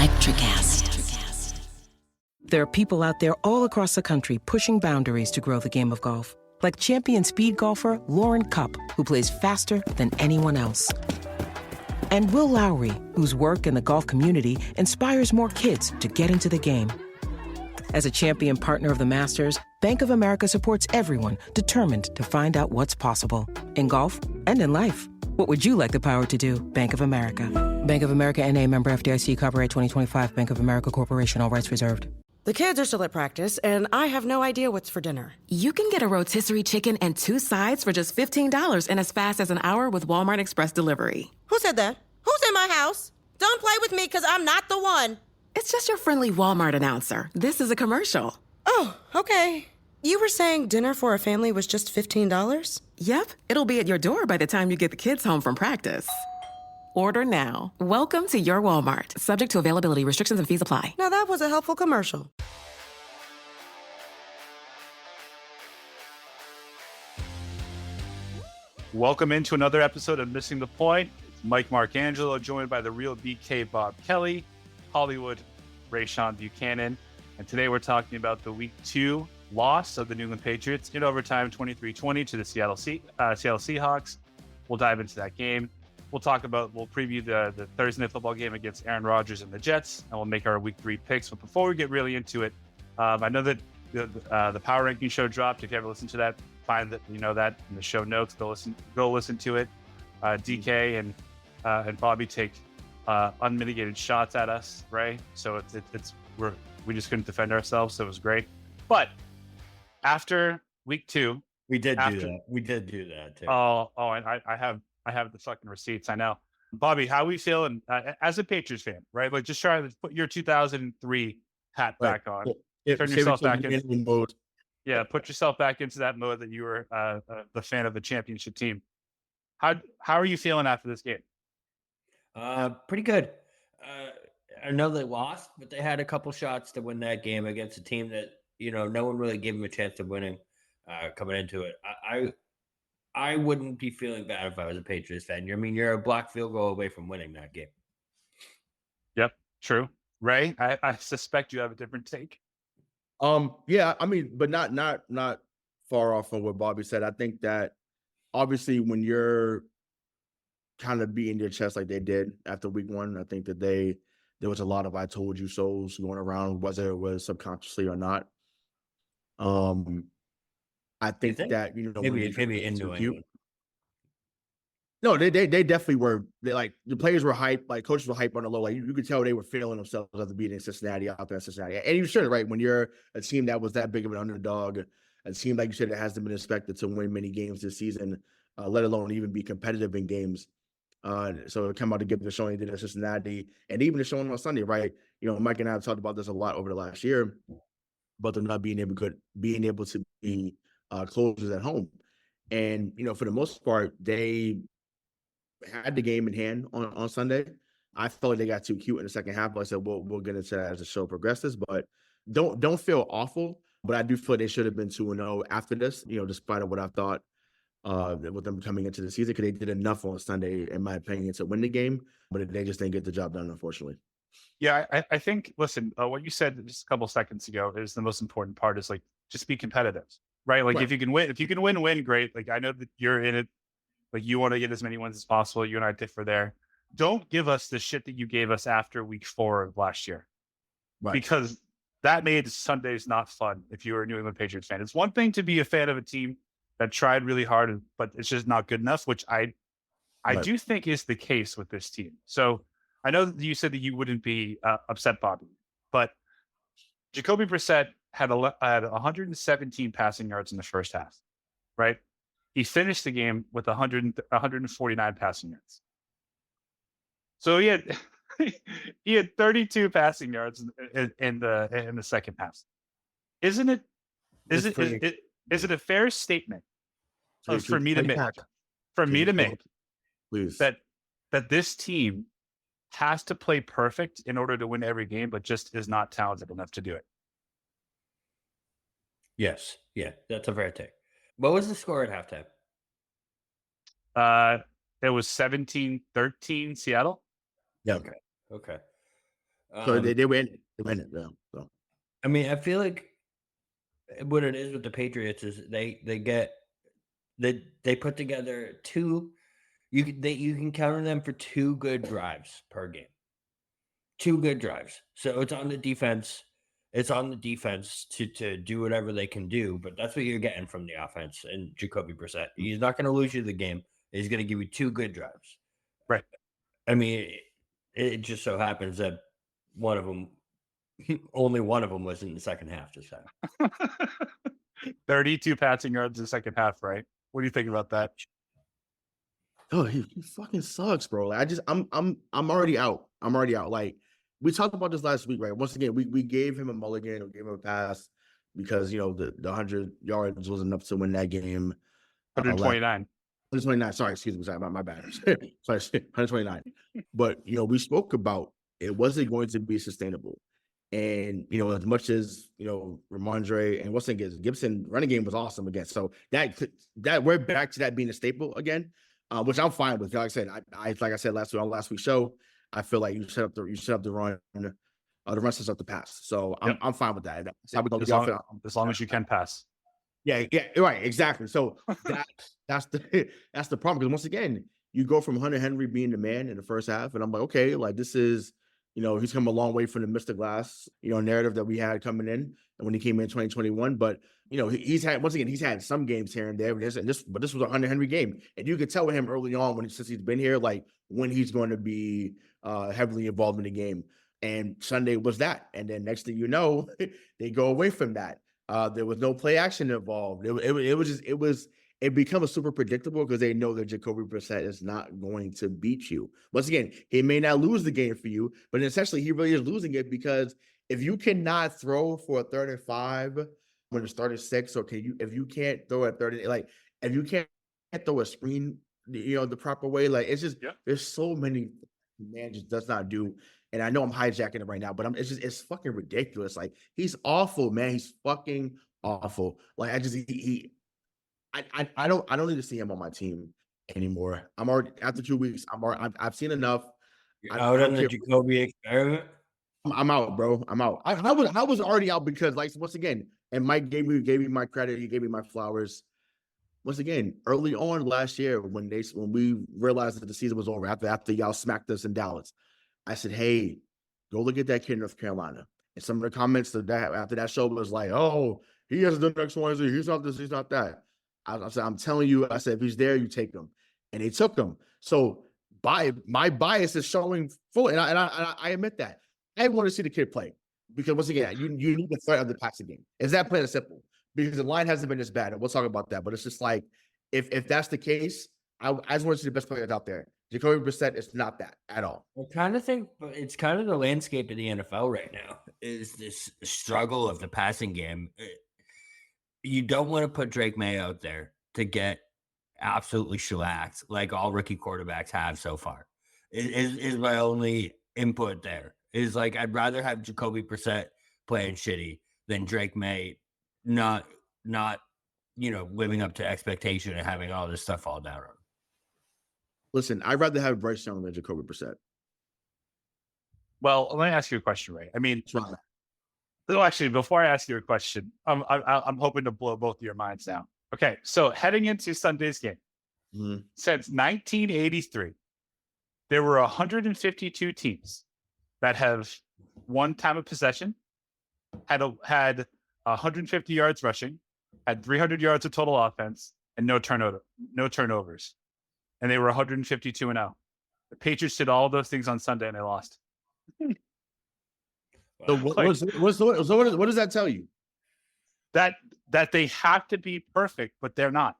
Electricast. There are people out there all across the country pushing boundaries to grow the game of golf. Like champion speed golfer Lauren Cupp, who plays faster than anyone else. And Will Lowry, whose work in the golf community inspires more kids to get into the game. As a champion partner of the Masters, Bank of America supports everyone determined to find out what's possible. In golf and in life. What would you like the power to do? Bank of America. Bank of America N.A. member FDIC, copyright 2025, Bank of America Corporation, all rights reserved. The kids are still at practice, and I have no idea what's for dinner. You can get a rotisserie chicken and 2 sides for just $15 in as fast as an hour with Walmart Express Delivery. Who said that? Who's in my house? Don't play with me, because I'm not the one. It's just your friendly Walmart announcer. This is a commercial. Oh, okay. You were saying dinner for a family was just $15? Yep, it'll be at your door by the time you get the kids home from practice. Order now. Welcome to your Walmart. Subject to availability, restrictions and fees apply. Now that was a helpful commercial. Welcome into another episode of Missing the Point. It's Mike Marcangelo, joined by the real DK Bob Kelly, Hollywood Rayshawn Buchanan. And today we're talking about the Week 2 loss of the New England Patriots in overtime 23-20 to the Seattle Seahawks. We'll dive into that game. We'll preview the Thursday Night Football game against Aaron Rodgers and the Jets, and we'll make our Week 3 picks. But before we get really into it, I know that the Power Ranking show dropped. If you ever listened to that, find that that in the show notes. Go listen to it. DK and Bobby take unmitigated shots at us, right? So we just couldn't defend ourselves, so it was great. But after Week 2, we did do that too. And I have the fucking receipts. I know. Bobby, how are we feeling as a Patriots fan, right? Like, just try to put your 2003 hat back on. Turn yourself back in mode. Yeah, put yourself back into that mode that you were the fan of the championship team. How are you feeling after this game? Pretty good. I know they lost, but they had a couple shots to win that game against a team that no one really gave them a chance of winning coming into it. I wouldn't be feeling bad if I was a Patriots fan. You're a blocked field goal away from winning that game. Yep, true. Ray, I suspect you have a different take. Yeah, but not far off from what Bobby said. I think that obviously when you're kind of beating your chest like they did after Week 1, I think that there was a lot of "I told you so's" going around, whether it was subconsciously or not. I think that maybe into it. No, they definitely were. The players were hyped, like coaches were hyped on the low. Like you could tell they were feeling themselves after beating Cincinnati out there in Cincinnati. And you should, right? When you're a team that was that big of an underdog, a team like you said that hasn't been expected to win many games this season, let alone even be competitive in games. So it came out to give the showing they did at Cincinnati, and even the showing on Sunday, right? Mike and I have talked about this a lot over the last year, but them not being able to be closers at home. And for the most part, they had the game in hand on Sunday. I felt like they got too cute in the second half, but I said, we'll get into that as the show progresses. But don't feel awful. But I do feel they should have been 2-0 after this, despite of what I thought with them coming into the season, because they did enough on Sunday, in my opinion, to win the game, but they just didn't get the job done, unfortunately. Yeah, I think, listen, what you said just a couple seconds ago is the most important part, is like, just be competitive, right? Like, right. If you can win, great. Like, I know that you're in it. Like, you want to get as many wins as possible. You and I differ there. Don't give us the shit that you gave us after Week 4 of last year. Right. Because that made Sundays not fun if you were a New England Patriots fan. It's one thing to be a fan of a team that tried really hard, but it's just not good enough, which I do think is the case with this team. So I know that you said that you wouldn't be upset, Bobby, but Jacoby Brissett had 117 passing yards in the first half, right? He finished the game with 149 passing yards. So he had 32 passing yards in the second half. Is it a fair statement for me to make please, that this team has to play perfect in order to win every game, but just is not talented enough to do it? Yes. Yeah, that's a fair take. What was the score at halftime? It was 17-13 Seattle. Yeah. Okay. So they win it. They win it. Yeah. So I mean, I feel like what it is with the Patriots is they put together two. You can count on them for 2 good drives per game. 2 good drives. So it's on the defense. It's on the defense to do whatever they can do, but that's what you're getting from the offense and Jacoby Brissett. He's not going to lose you the game. He's going to give you 2 good drives. Right. I mean, it just so happens that only one of them was in the second half this time. 32 passing yards in the second half, right? What do you think about that? oh, he fucking sucks, bro. Like, I'm already out. I'm already out. Like we talked about this last week, right? Once again, we gave him a mulligan or gave him a pass because the 100 yards was enough to win that game. 129. 129. Sorry, excuse me. Sorry, my bad. Sorry, 129. But we spoke about it wasn't going to be sustainable. And as much as Rhamondre and Wilson Gibson running game was awesome again. So that we're back to that being a staple again, which I'm fine with. Like I said, like I said last week on last week's show, I feel like you set up the run, the run sets up the pass. So I'm fine with that. As long as you can pass. Yeah, right, exactly. So that's the problem, because once again, you go from Hunter Henry being the man in the first half, and I'm like, okay, like this is, he's come a long way from the Mr. Glass, narrative that we had coming in, and when he came in 2021. But he's had some games here and there, but this was a Hunter Henry game, and you could tell with him early on since he's been here, like when he's going to be heavily involved in the game. And Sunday was that, and then next thing you know, they go away from that. There was no play action involved. It becomes super predictable because they know that Jacoby Brissett is not going to beat you. Once again, he may not lose the game for you, but essentially he really is losing it, because if you cannot throw for a 3rd and 5 when it's 3rd and 6, or if you can't throw at 30, like if you can't throw a screen, the proper way, like it's just there's so many man just does not do. And I know I'm hijacking it right now, but it's fucking ridiculous. Like he's awful, man. He's fucking awful. Like I don't need to see him on my team anymore. I'm already after 2 weeks. I've seen enough. You're out on the Jacoby experiment. I'm out, bro. I'm out. I was already out because, like, once again, and Mike gave me my credit. He gave me my flowers. Once again, early on last year, when we realized that the season was over, after y'all smacked us in Dallas, I said, hey, go look at that kid in North Carolina. And some of the comments after that show was like, oh, he hasn't done X, Y, Z. He's not this, he's not that. I said, I'm telling you, I said, if he's there, you take him. And they took him. So my bias is showing full. And I admit that. I want to see the kid play, because once again, you need the threat of the passing game. Is that plain and simple? Because the line hasn't been as bad. And we'll talk about that. But it's just like, if that's the case, I just want to see the best players out there. Jacoby Brissett is not that at all. I kind of think it's kind of the landscape of the NFL right now is this struggle of the passing game. You don't want to put Drake May out there to get absolutely shellacked like all rookie quarterbacks have so far. Is my only input there. Is like I'd rather have Jacoby Brissett playing shitty than Drake May not living up to expectation and having all this stuff fall down on him. Listen, I'd rather have Bryce Young than Jacoby Brissett. Well, let me ask you a question, Ray. I mean, no, actually, before I ask you a question, I'm hoping to blow both of your minds now. Okay, so heading into Sunday's game, since 1983, there were 152 teams that have one time of possession, had 150 yards rushing, had 300 yards of total offense, and no turnovers. And they were 152-0. The Patriots did all of those things on Sunday, and they lost. So what does that tell you? That they have to be perfect, but they're not.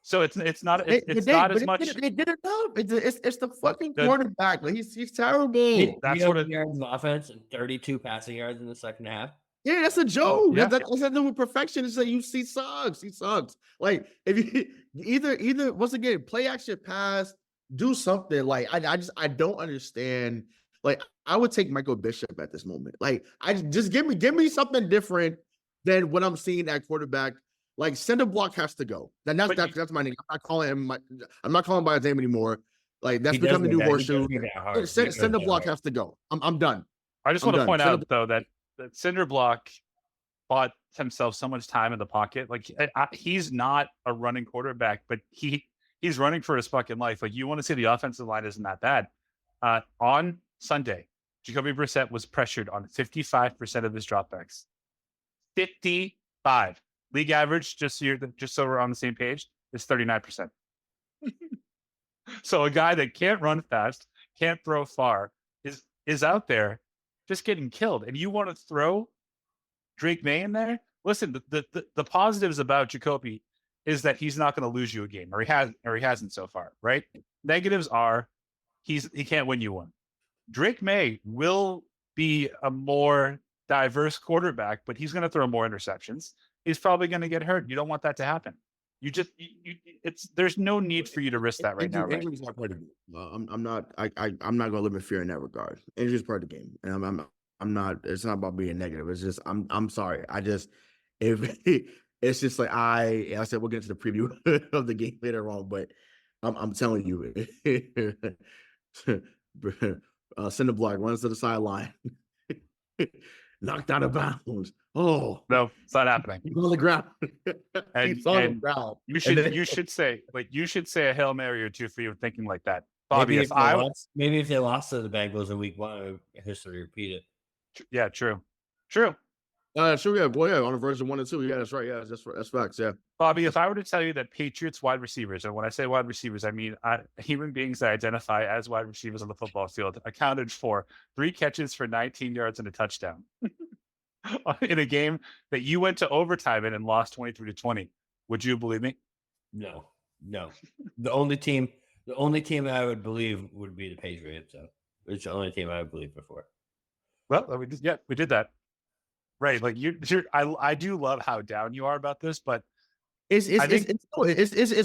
So it's not as much. They did it up. It's the fucking quarterback. Like, he's terrible. That's what yards of offense and 32 passing yards in the second half. Yeah, that's a joke. Yeah. That's nothing to do with perfection. It's like he sucks. He sucks. Like if you either once again play action pass, do something. Like I don't understand. Like I would take Michael Bishop at this moment. Like I just give me something different than what I'm seeing at quarterback. Like center block has to go. That's my name. I'm not calling him by his name anymore. Like that's become the new horseshoe. Center block has to go. I'm done. I just I'm want to done. point Cinder- out though that Cinderblock bought himself so much time in the pocket. Like he's not a running quarterback, but he's running for his fucking life. Like you want to see the offensive line isn't that bad. On Sunday, Jacoby Brissett was pressured on 55% of his dropbacks. 55. League average, just so we're on the same page, is 39%. So a guy that can't run fast, can't throw far, is out there just getting killed. And you want to throw Drake May in there? Listen, the positives about Jacoby is that he's not going to lose you a game, or he hasn't so far, right? Negatives are he can't win you one. Drake May will be a more diverse quarterback, but he's going to throw more interceptions. He's probably going to get hurt. You don't want that to happen. There's no need for you to risk that right now. Right? Injury's not part of the game. I'm not going to live in fear in that regard. Injury's part of the game, and I'm not. It's not about being negative. It's just I'm sorry. It's just like I said we'll get into the preview of the game later on, but I'm telling you, send the block, runs to the sideline, knocked out of bounds. Oh no, it's not happening. He's on the ground. He's on the ground. You should say a Hail Mary or two for you thinking like that, Bobby. Maybe if they lost to the Bengals in week 1, history repeat it. Yeah, true. Sure, yeah, boy, yeah, on a version 1 and 2. Yeah, that's right. Yeah, that's facts. Yeah, Bobby, if I were to tell you that Patriots wide receivers, and when I say wide receivers, I mean human beings that identify as wide receivers on the football field, accounted for 3 catches for 19 yards and a touchdown in a game that you went to overtime in and lost 23-20, would you believe me? No. The only team I would believe would be the Patriots. So it's the only team I would believe before. Well, we did that. Right, like I do love how down you are about this, but it's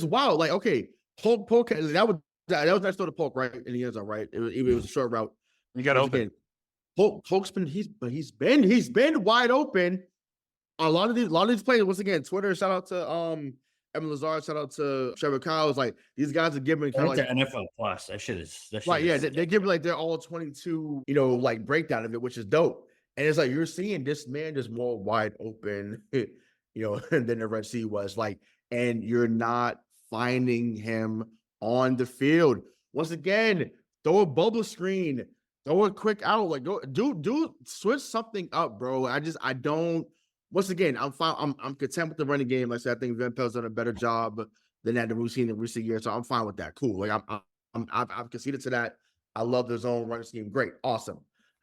wild. Like, okay, Polk that was nice throw to Polk right in the end zone, right? It was a short route. You got open. Polk's been he's been wide open. A lot of these players, once again, Twitter, shout out to Evan Lazard, shout out to Trevor Kyles. Like these guys are giving kind of like NFL Plus. That shit is right. Yeah, they give like they're all 22, like breakdown of it, which is dope. And it's like you're seeing this man just more wide open, than the Red Sea was. Like, and you're not finding him on the field. Once again, throw a bubble screen, throw a quick out, like go do switch something up, bro. I don't. Once again, I'm fine. I'm content with the running game. Like I said, I think Van Pelt's done a better job than that we've seen in recent years. So I'm fine with that. Cool. Like I've conceded to that. I love the zone running scheme. Great, awesome.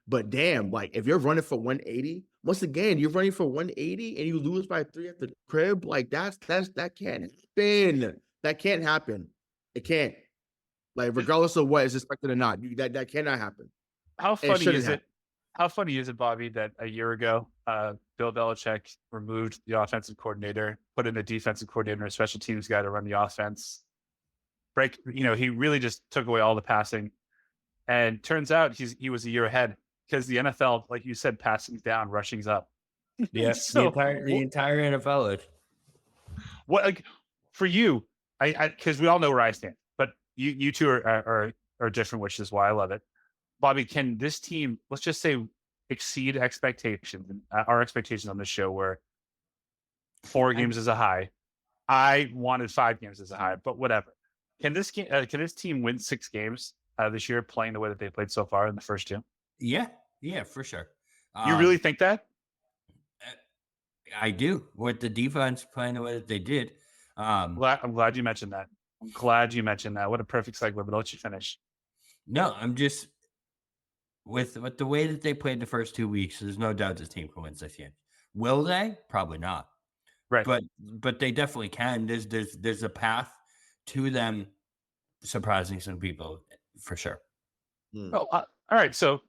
But damn, like if you're running for 180, once again, you're running for 180 and you lose by 3 at the crib, like that can't happen. That can't happen. It can't. Like regardless of what is expected or not, that cannot happen. How funny is it, Bobby, that a year ago, Bill Belichick removed the offensive coordinator, put in a defensive coordinator, a special teams guy to run the offense. He really just took away all the passing, and turns out he was a year ahead. Because the NFL, like you said, passing's down, rushing's up. Yeah, so, the entire NFL is. What, like, for you? Because we all know where I stand, but you two are different, which is why I love it. Bobby, can this team, let's just say, exceed expectations? Our expectations on this show were 4 games as a high. I wanted 5 games as a high, but whatever. Can this team win 6 games this year, playing the way that they played so far in the first 2? Yeah, for sure. You really think that? I do. With the defense playing the way that they did. I'm glad you mentioned that. What a perfect segue, but I'll let you finish. No, I'm just with the way that they played the first 2 weeks, there's no doubt this team can win this game. Will they? Probably not. Right. But they definitely can. There's a path to them surprising some people for sure. Oh, all right. So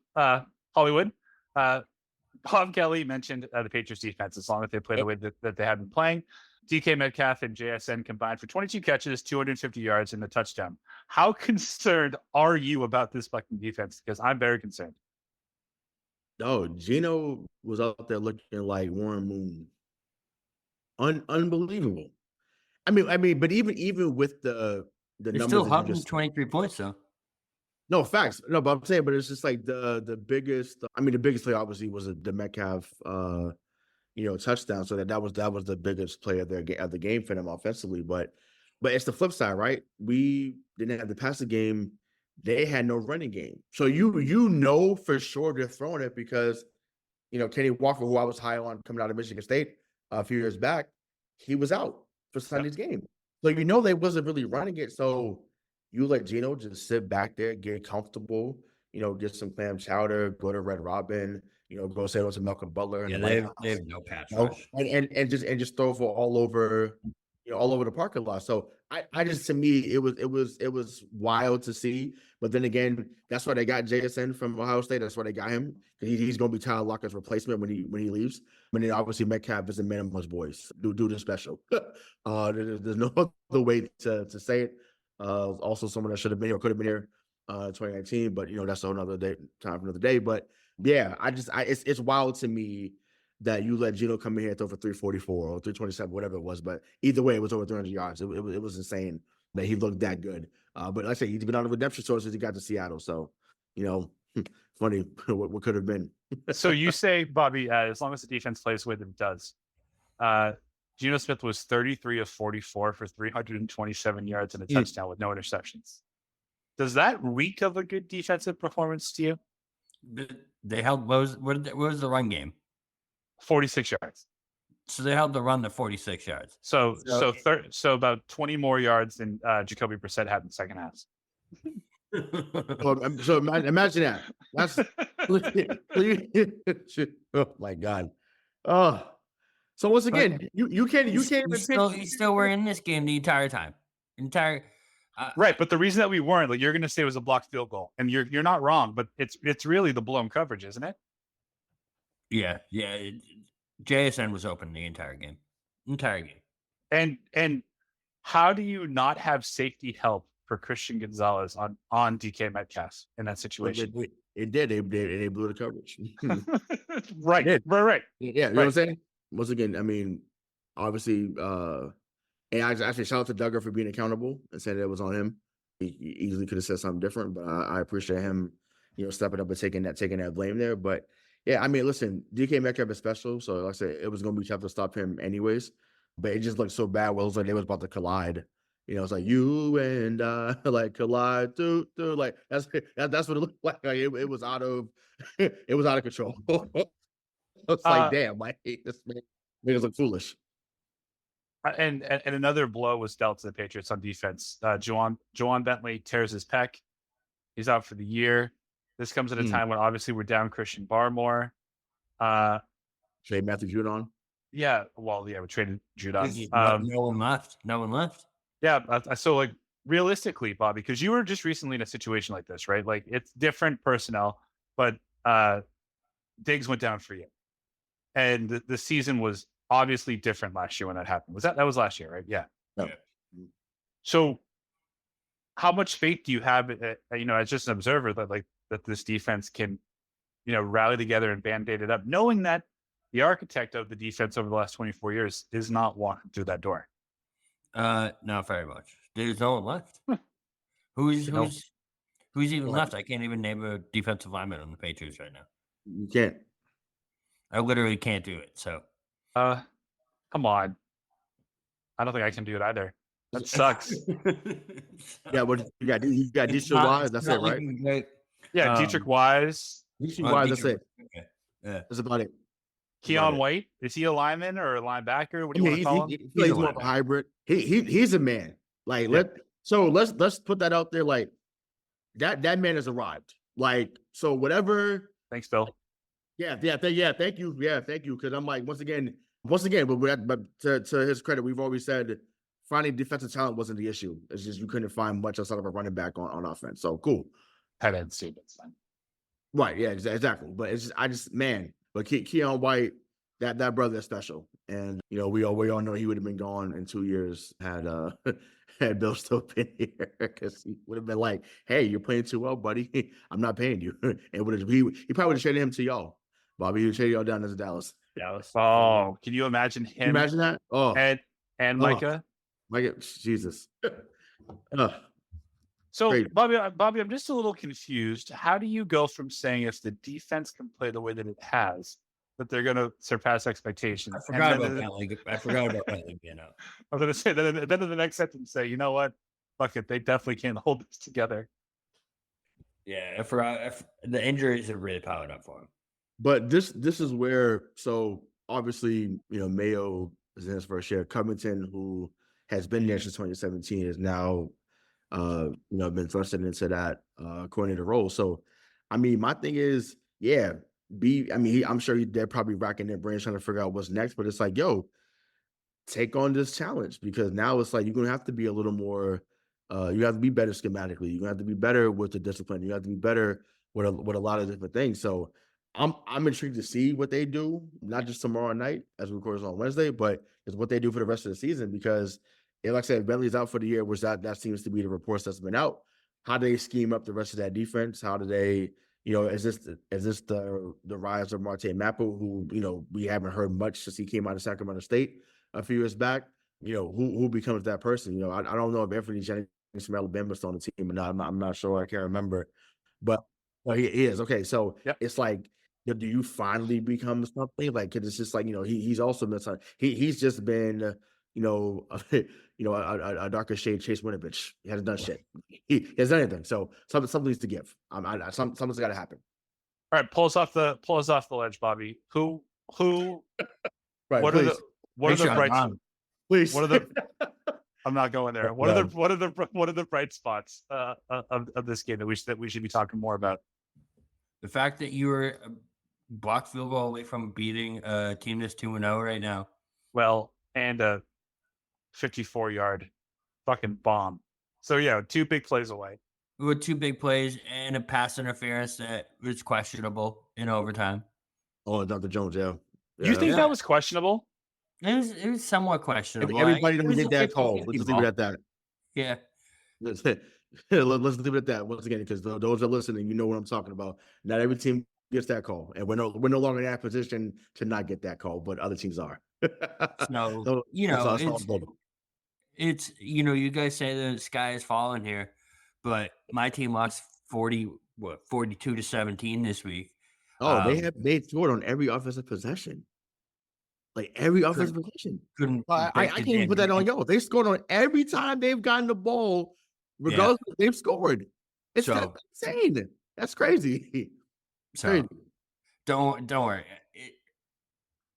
Hollywood, Bob Kelly mentioned the Patriots defense, as long as they play the way that they have been playing. DK Metcalf and JSN combined for 22 catches, 250 yards, and a touchdown. How concerned are you about this fucking defense? Because I'm very concerned. No, Gino was out there looking like Warren Moon. Unbelievable. I mean, but even with the They're numbers, still hugging 23 points though. No facts. No, but I'm saying, but it's just like the biggest. I mean, the biggest play obviously was the Metcalf, touchdown. So that was the biggest play of the game for them offensively. But it's the flip side, right? We didn't have the passing game. They had no running game. So you know for sure they're throwing it because Kenny Walker, who I was high on coming out of Michigan State a few years back, he was out for Sunday's game. So they wasn't really running it. So you let Geno just sit back there, get comfortable, get some clam chowder, go to Red Robin, go say hello to Malcolm Butler. Yeah, And they have no pass rush. and just throw for all over the parking lot. So I just, to me, it was wild to see. But then again, that's why they got JSN from Ohio State. That's why they got him. He's going to be Tyler Lockett's replacement when he leaves. I mean, obviously Metcalf is a man amongst boys. Dude is special. There's no other way to say it. Also someone that should have been here or could have been here 2019, but that's another day, time for another day. But yeah, it's wild to me that you let Geno come in here and throw for 344 or 327, whatever it was. But either way, it was over 300 yards. It was insane that he looked that good. But like I said, he's been on a redemption tour since he got to Seattle. So, funny what could have been. So you say, Bobby, as long as the defense plays with it does. Geno Smith was 33 of 44 for 327 yards and a touchdown with no interceptions. Does that reek of a good defensive performance to you? They held, what was the run game? 46 yards. So they held the run to 46 yards. So about 20 more yards than Jacoby Brissett had in the second half. So imagine that. That's oh my God. Oh. So once again, you can't you still were in this game the entire time. Right, but the reason that we weren't, you're going to say it was a blocked field goal, and you're not wrong, but it's really the blown coverage, isn't it? Yeah. JSN was open the entire game. And how do you not have safety help for Christian Gonzalez on DK Metcalf in that situation? It did. They blew the coverage. Right. Yeah, you know what I'm saying? Once again, I mean, obviously, and I actually shout out to Duggar for being accountable and saying that it was on him. He easily could have said something different, but I appreciate him, stepping up and taking that blame there. But yeah, I mean, listen, DK Metcalf is special, so like I said, it was going to be tough to stop him anyways. But it just looked so bad. Well, it was like they was about to collide. It's like you and like collide, like that's what it looked like. It was out of control. It's like, damn, like this makes us look foolish. And another blow was dealt to the Patriots on defense. Juwan Bentley tears his pec. He's out for the year. This comes at a time when obviously we're down Christian Barmore. Trade Matthew Judon. Yeah, we traded Judon. No one left. Yeah, so realistically, Bobby, because you were just recently in a situation like this, right? Like it's different personnel, but Diggs went down for you, and the season was obviously different last year when that happened. That was last year, right? Yeah. No. So, how much faith do you have, as just an observer, that this defense can, rally together and band-aid it up, knowing that the architect of the defense over the last 24 years is not walking through that door? Not very much. There's no one left. Who's even left? I can't even name a defensive lineman on the Patriots right now. You can't. I literally can't do it. So, come on. I don't think I can do it either. That sucks. Yeah, but you got Dietrich Wise. That's it, right? Yeah, Dietrich Wise. Dietrich Wise. That's it. Okay. Yeah, that's about it. Keon White, is he a lineman or a linebacker? What do you want to call him? He's more of a hybrid. He's a man. Like let's put that out there. Like that man has arrived. Like so, whatever. Thanks, Bill. Yeah. Thank you. Because I'm like once again, but to his credit, we've always said finding defensive talent wasn't the issue. It's just you couldn't find much outside of a running back on offense. So cool. Tight end, that's fine. Right. Yeah. Exactly. But it's just man. But Keon White, that brother is special, and we all know he would have been gone in 2 years had Bill still been here, because he would have been like, "Hey, you're playing too well, buddy. I'm not paying you." And he probably would have traded him to y'all, Bobby. He would trade y'all down to Dallas. Oh, can you imagine him? Can you imagine that? Oh, and Micah, Micah, Jesus. So, Great. Bobby, I'm just a little confused. How do you go from saying if the defense can play the way that it has, that they're going to surpass expectations? I forgot about Bentley being out. I was going to say, then in the next sentence, say, you know what? Fuck it. They definitely can't hold this together. Yeah, I forgot. The injuries have really piled up for him. But this is where, so obviously, Mayo is in his first year. Covington, who has been there since 2017, is now been thrusted into that coordinator role. So, I mean, my thing is, I'm sure they're probably racking their brains trying to figure out what's next. But it's like, yo, take on this challenge, because now it's like you're gonna have to be a little more. You have to be better schematically. You're gonna have to be better with the discipline. You have to be better with a lot of different things. So, I'm intrigued to see what they do, not just tomorrow night as we record on Wednesday, but it's what they do for the rest of the season. Because, like I said, Bentley's out for the year, which that seems to be the reports that's been out. How do they scheme up the rest of that defense? How do they, is this the rise of Marte Mappel, who we haven't heard much since he came out of Sacramento State a few years back? Who becomes that person? I don't know if Anthony Jennings from Alabama is on the team or not. I'm not sure. I can't remember, but he is. Okay, so It's like, do you finally become something? Like, cause it's just like, he's also been, he's just been, a darker shade Chase Winovich. He hasn't done shit. He hasn't done anything. So something needs to give. Something's got to happen. All right, pull us off the ledge, Bobby. Who? Right. What please. are the bright? Please. What are the? I'm not going there. What are the bright spots of this game that we should be talking more about? The fact that you were a block field goal away from beating a team that's 2-0 right now. Well, and a 54-yard fucking bomb. So yeah, 2 big plays away. With 2 big plays and a pass interference that was questionable in overtime. Oh, Dr. Jones, yeah. You think that was questionable? It was somewhat questionable. Everybody doesn't get that call. Let's just leave it at that. Yeah. Let's leave it at that once again, because those that are listening, you know what I'm talking about. Not every team gets that call, and we're no longer in that position to not get that call, but other teams are. No, it's you guys say the sky is falling here, but my team lost 42-17 this week. Oh, they scored on every offensive possession. Like every offensive possession. I can't even put that on y'all. They scored on every time they've gotten the ball, regardless they've scored. It's insane. That's crazy. So crazy. Don't worry.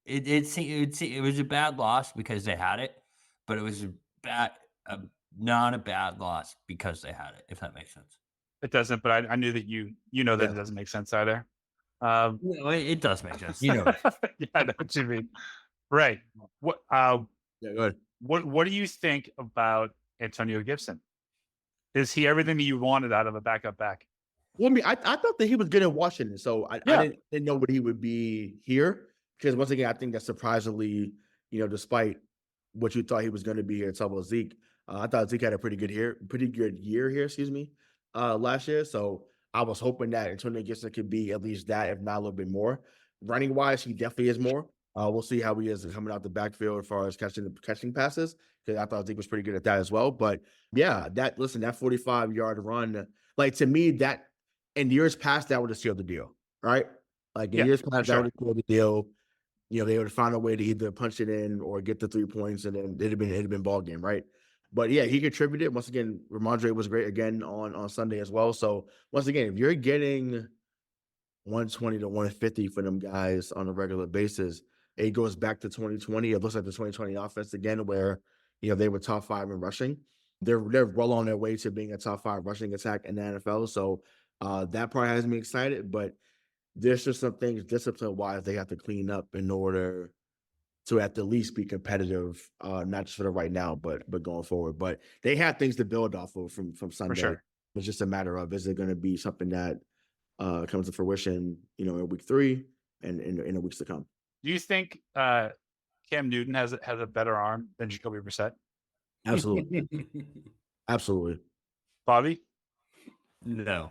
It was a bad loss because they had it, but it was not a bad loss because they had it, if that makes sense. It doesn't, but I knew that that it doesn't make sense either. No, it does make sense. Yeah, I know what you mean. Right. What? Go ahead. What do you think about Antonio Gibson? Is he everything that you wanted out of a backup back? Well, I mean, I thought that he was good in Washington, so I didn't know what he would be here. Because once again, I think that surprisingly, despite what you thought he was going to be here, talking about Zeke, I thought Zeke had a pretty good year here. Last year. So I was hoping that Antonio Gibson could be at least that, if not a little bit more. Running wise, he definitely is more. We'll see how he is coming out the backfield as far as catching passes, because I thought Zeke was pretty good at that as well. But yeah, that 45-yard run, like, to me, that in years past, that would have sealed the deal, right? Like in years past, that would have sealed the deal. They would find a way to either punch it in or get the 3 points, and then it'd have been ball game, right? But yeah, he contributed. Once again, Rhamondre was great again on Sunday as well. So once again, if you're getting 120 to 150 for them guys on a regular basis, it goes back to 2020. It looks like the 2020 offense again, where they were top 5 in rushing. They're well on their way to being a top 5 rushing attack in the NFL. So that part has me excited. But there's just some things discipline-wise they have to clean up in order to at the least be competitive, not just for the right now, but going forward. But they have things to build off of from Sunday. For sure. It's just a matter of, is it going to be something that comes to fruition, in week 3 and in the weeks to come. Do you think Cam Newton has a better arm than Jacoby Brissett? Absolutely. Absolutely. Bobby? No.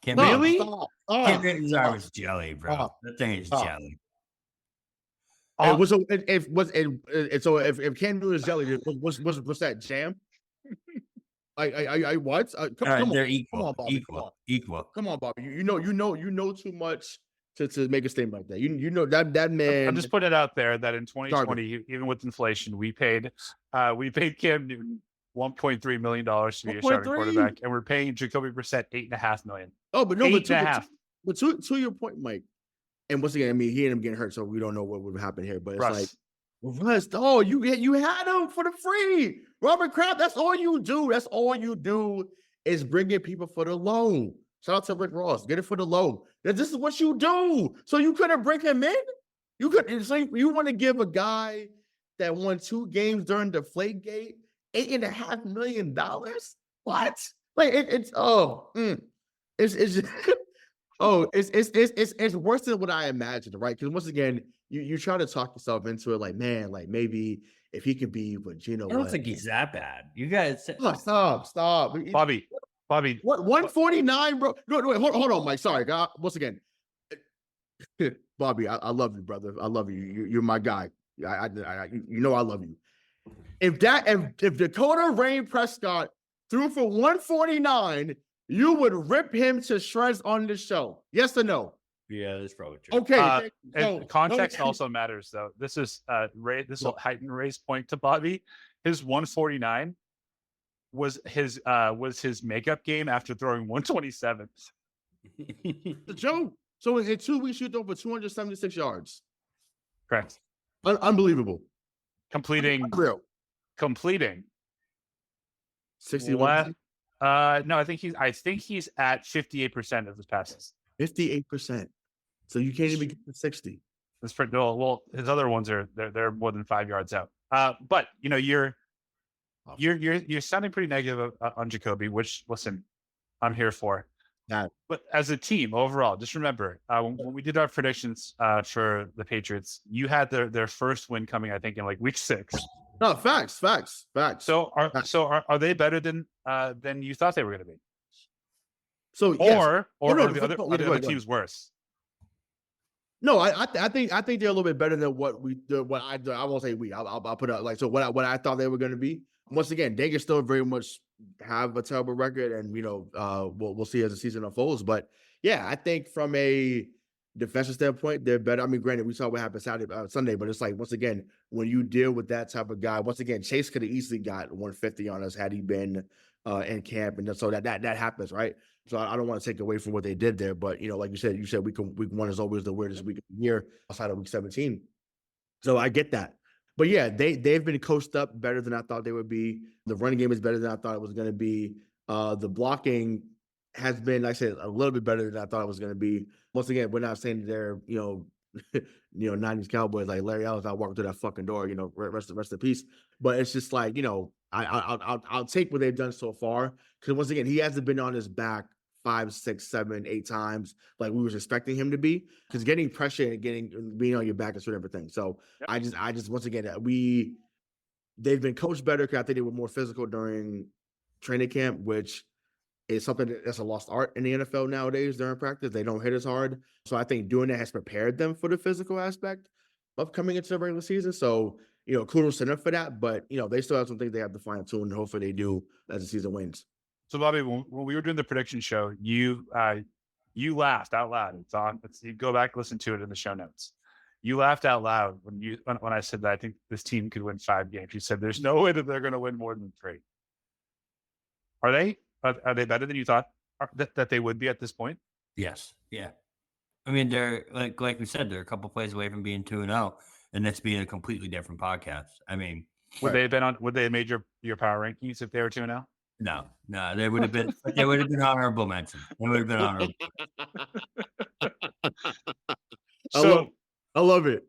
Cam really? Cam Newton's arm is jelly, bro. That thing is jelly. If Cam Newton is jelly, what's that, jam? I what? Come They're on, equal. come on, Bobby, come on. Equal. Come on, Bobby. You know too much to make a statement like that. You know that man. I'm just putting it out there that in 2020, Garbage. even with inflation, we paid Cam Newton $1.3 million to be a starting 1.3? quarterback, and we're paying Jacoby Brissett $8.5 million. Oh, but no, Eight and a half. but to your point, Mike. And once again, I mean, he ended up getting hurt, so we don't know what would happen here. But it's Russ. Russ, oh, you had him for the free. Robert Kraft, that's all you do. That's all you do is bring in people for the loan. Shout out to Rick Ross. Get it for the loan. This is what you do. So you couldn't bring him in? You want to give a guy that won 2 games during the Deflategate $8.5 million? What? Like it's worse than what I imagined, right? Because once again, you try to talk yourself into it, like, man, like maybe if he could be, but you know, I don't think he's that bad. You guys, stop, Bobby. What 149, bro? No, wait, hold on, Mike. Sorry, God. Once again, Bobby, I love you, brother. I love you. You're my guy. I love you. If Dakota Rain Prescott threw for 149, you would rip him to shreds on the show. Yes or no? yeah, that's probably true. Okay. And context also matters, though. This is This will heighten Ray's point to Bobby. His 149 was his makeup game after throwing 127. The joke. So in 2 weeks, you throw for 276 yards. Correct. Unbelievable. Completing Real. 61. No, I think he's at 58% of his passes. 58%. So you can't even get to 60. That's pretty well. His other ones they're more than 5 yards out. But you know, you're sounding pretty negative on Jacoby, which, listen, I'm here for. Yeah. But as a team overall, just remember when we did our predictions for the Patriots, you had their first win coming, I think, in like week 6. No, facts. So are they better than you thought they were going to be? So or no, are the other teams worse? No, I think they're a little bit better than what I won't say we. I'll put it like, so what I thought they were going to be. Once again, they can still very much have a terrible record, and we'll see as the season unfolds. But yeah, I think from a defensive standpoint, they're better. I mean, granted, we saw what happened Sunday, but it's like, once again, when you deal with that type of guy, once again, Chase could have easily got 150 on us had he been in camp, and so that happens, right? So I don't want to take away from what they did there, but like you said week 1 is always the weirdest week of the year outside of week 17. So I get that. But yeah, they've been coached up better than I thought they would be. The running game is better than I thought it was going to be. The blocking has been, like I said, a little bit better than I thought it was going to be. Once again, we're not saying they're 90s Cowboys like Larry Ellis out walking through that fucking door. Rest in peace. But it's just like I'll take what they've done so far, because once again, he hasn't been on his back 5, 6, 7, 8 times like we was expecting him to be, because getting pressure and being on your back is 2 different things. So yep. I just once again, they've been coached better, because I think they were more physical during training camp, which is something that's a lost art in the NFL nowadays. During practice, they don't hit as hard. So I think doing that has prepared them for the physical aspect of coming into the regular season. So kudos to them for that. But they still have some things they have to fine tune, and hopefully they do as the season wins. So Bobby, when we were doing the prediction show, you laughed out loud. It's on. You go back and listen to it in the show notes. You laughed out loud when I said that I think this team could win 5 games. You said there's no way that they're going to win more than 3. Are they? Are they better than you thought that they would be at this point? Yes. Yeah. I mean, they're like we said, they're a couple plays away from being 2-0, and that's being a completely different podcast. I mean, would they have made your power rankings if they were 2-0? No, they would have been. They would have been honorable mention. They would have been honorable. I love it.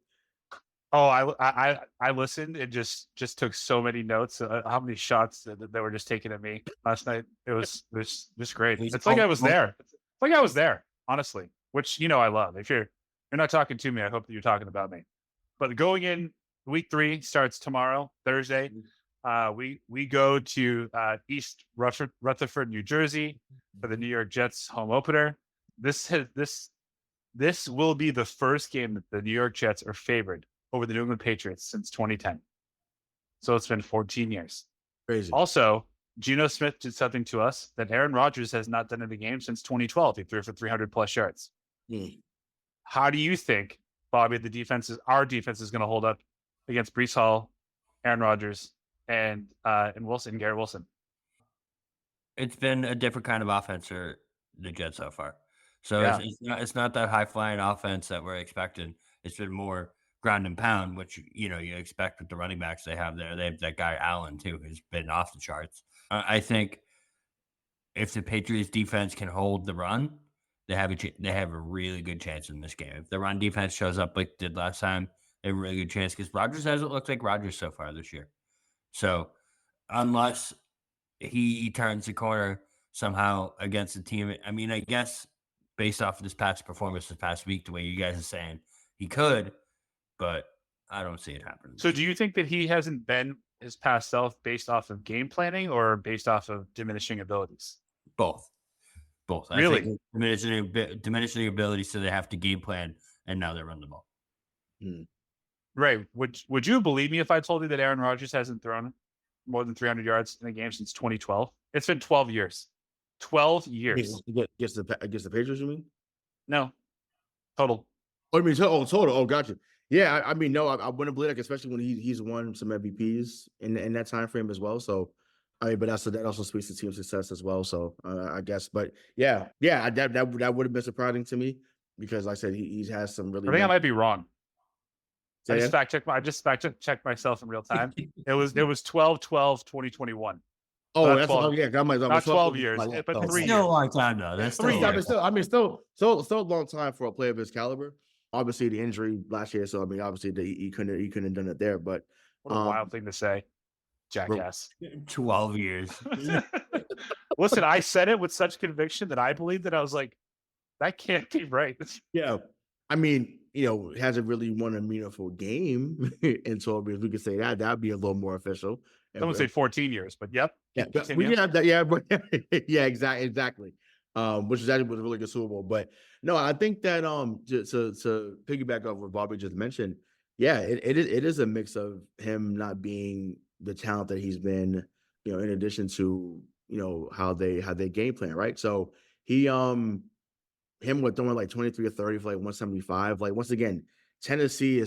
Oh, I listened and just took so many notes. How many shots that were just taken at me last night? It was just great. It's like I was there. It's like I was there, honestly. Which I love. If you're not talking to me, I hope that you're talking about me. But going in, week 3 starts tomorrow, Thursday. We go to East Rutherford, New Jersey, for the New York Jets home opener. This will be the first game that the New York Jets are favored over the New England Patriots since 2010. So it's been 14 years. Crazy. Also, Geno Smith did something to us that Aaron Rodgers has not done in the game since 2012. He threw for 300 plus yards. How do you think, Bobby, our defense is going to hold up against Breece Hall, Aaron Rodgers, and Garrett Wilson? It's been a different kind of offense for the Jets so far. So Yeah. it's not that high flying offense that we're expecting. It's been more ground and pound, which you expect with the running backs they have there. They have that guy Allen too, who's been off the charts. I think if the Patriots defense can hold the run, they have a really good chance in this game. If the run defense shows up like it did last time, they have a really good chance because Rodgers hasn't looked like Rodgers so far this year. So unless he turns the corner somehow against the team, I mean, I guess based off of this past performance this past week, the way you guys are saying he could, but I don't see it happening. So do you think that he hasn't been his past self based off of game planning or based off of diminishing abilities? Both. Really? I think diminishing ability, so they have to game plan, and now they run the ball. Ray, would you believe me if I told you that Aaron Rodgers hasn't thrown more than 300 yards in a game since 2012? It's been 12 years. 12 years. Against the Patriots, you mean? No. Total. Oh, I mean, total. Oh, gotcha. Yeah, I mean, no, I wouldn't believe it, especially when he's won some MVPs in that time frame as well. So, I mean, but that also speaks to team success as well. So, I guess, but yeah, that would have been surprising to me because, like I said, he has some really. I think I might be wrong. I just fact checked myself in real time. It was 12/12/2021. Oh, that's 12, yeah. Not 12 years, but 3 years. Still a long time though. That's still still a long time for a player of his caliber. Obviously, the injury last year, so I mean, obviously, he couldn't have done it there. But what a wild thing to say, jackass. 12 years. Listen, I said it with such conviction that I believed that. I was like, that can't be right. Yeah, I mean, hasn't really won a meaningful game in 12 years. We could say that'd be a little more official. Someone say 14 years, but yep. Yeah, we have that. Yeah, but yeah, exactly. Which was a really good Super Bowl. But no, I think that to piggyback off what Bobby just mentioned, yeah, it is a mix of him not being the talent that he's been, in addition to how they game plan, right? So him with throwing like 23 or 30 for like 175. Like once again, Tennessee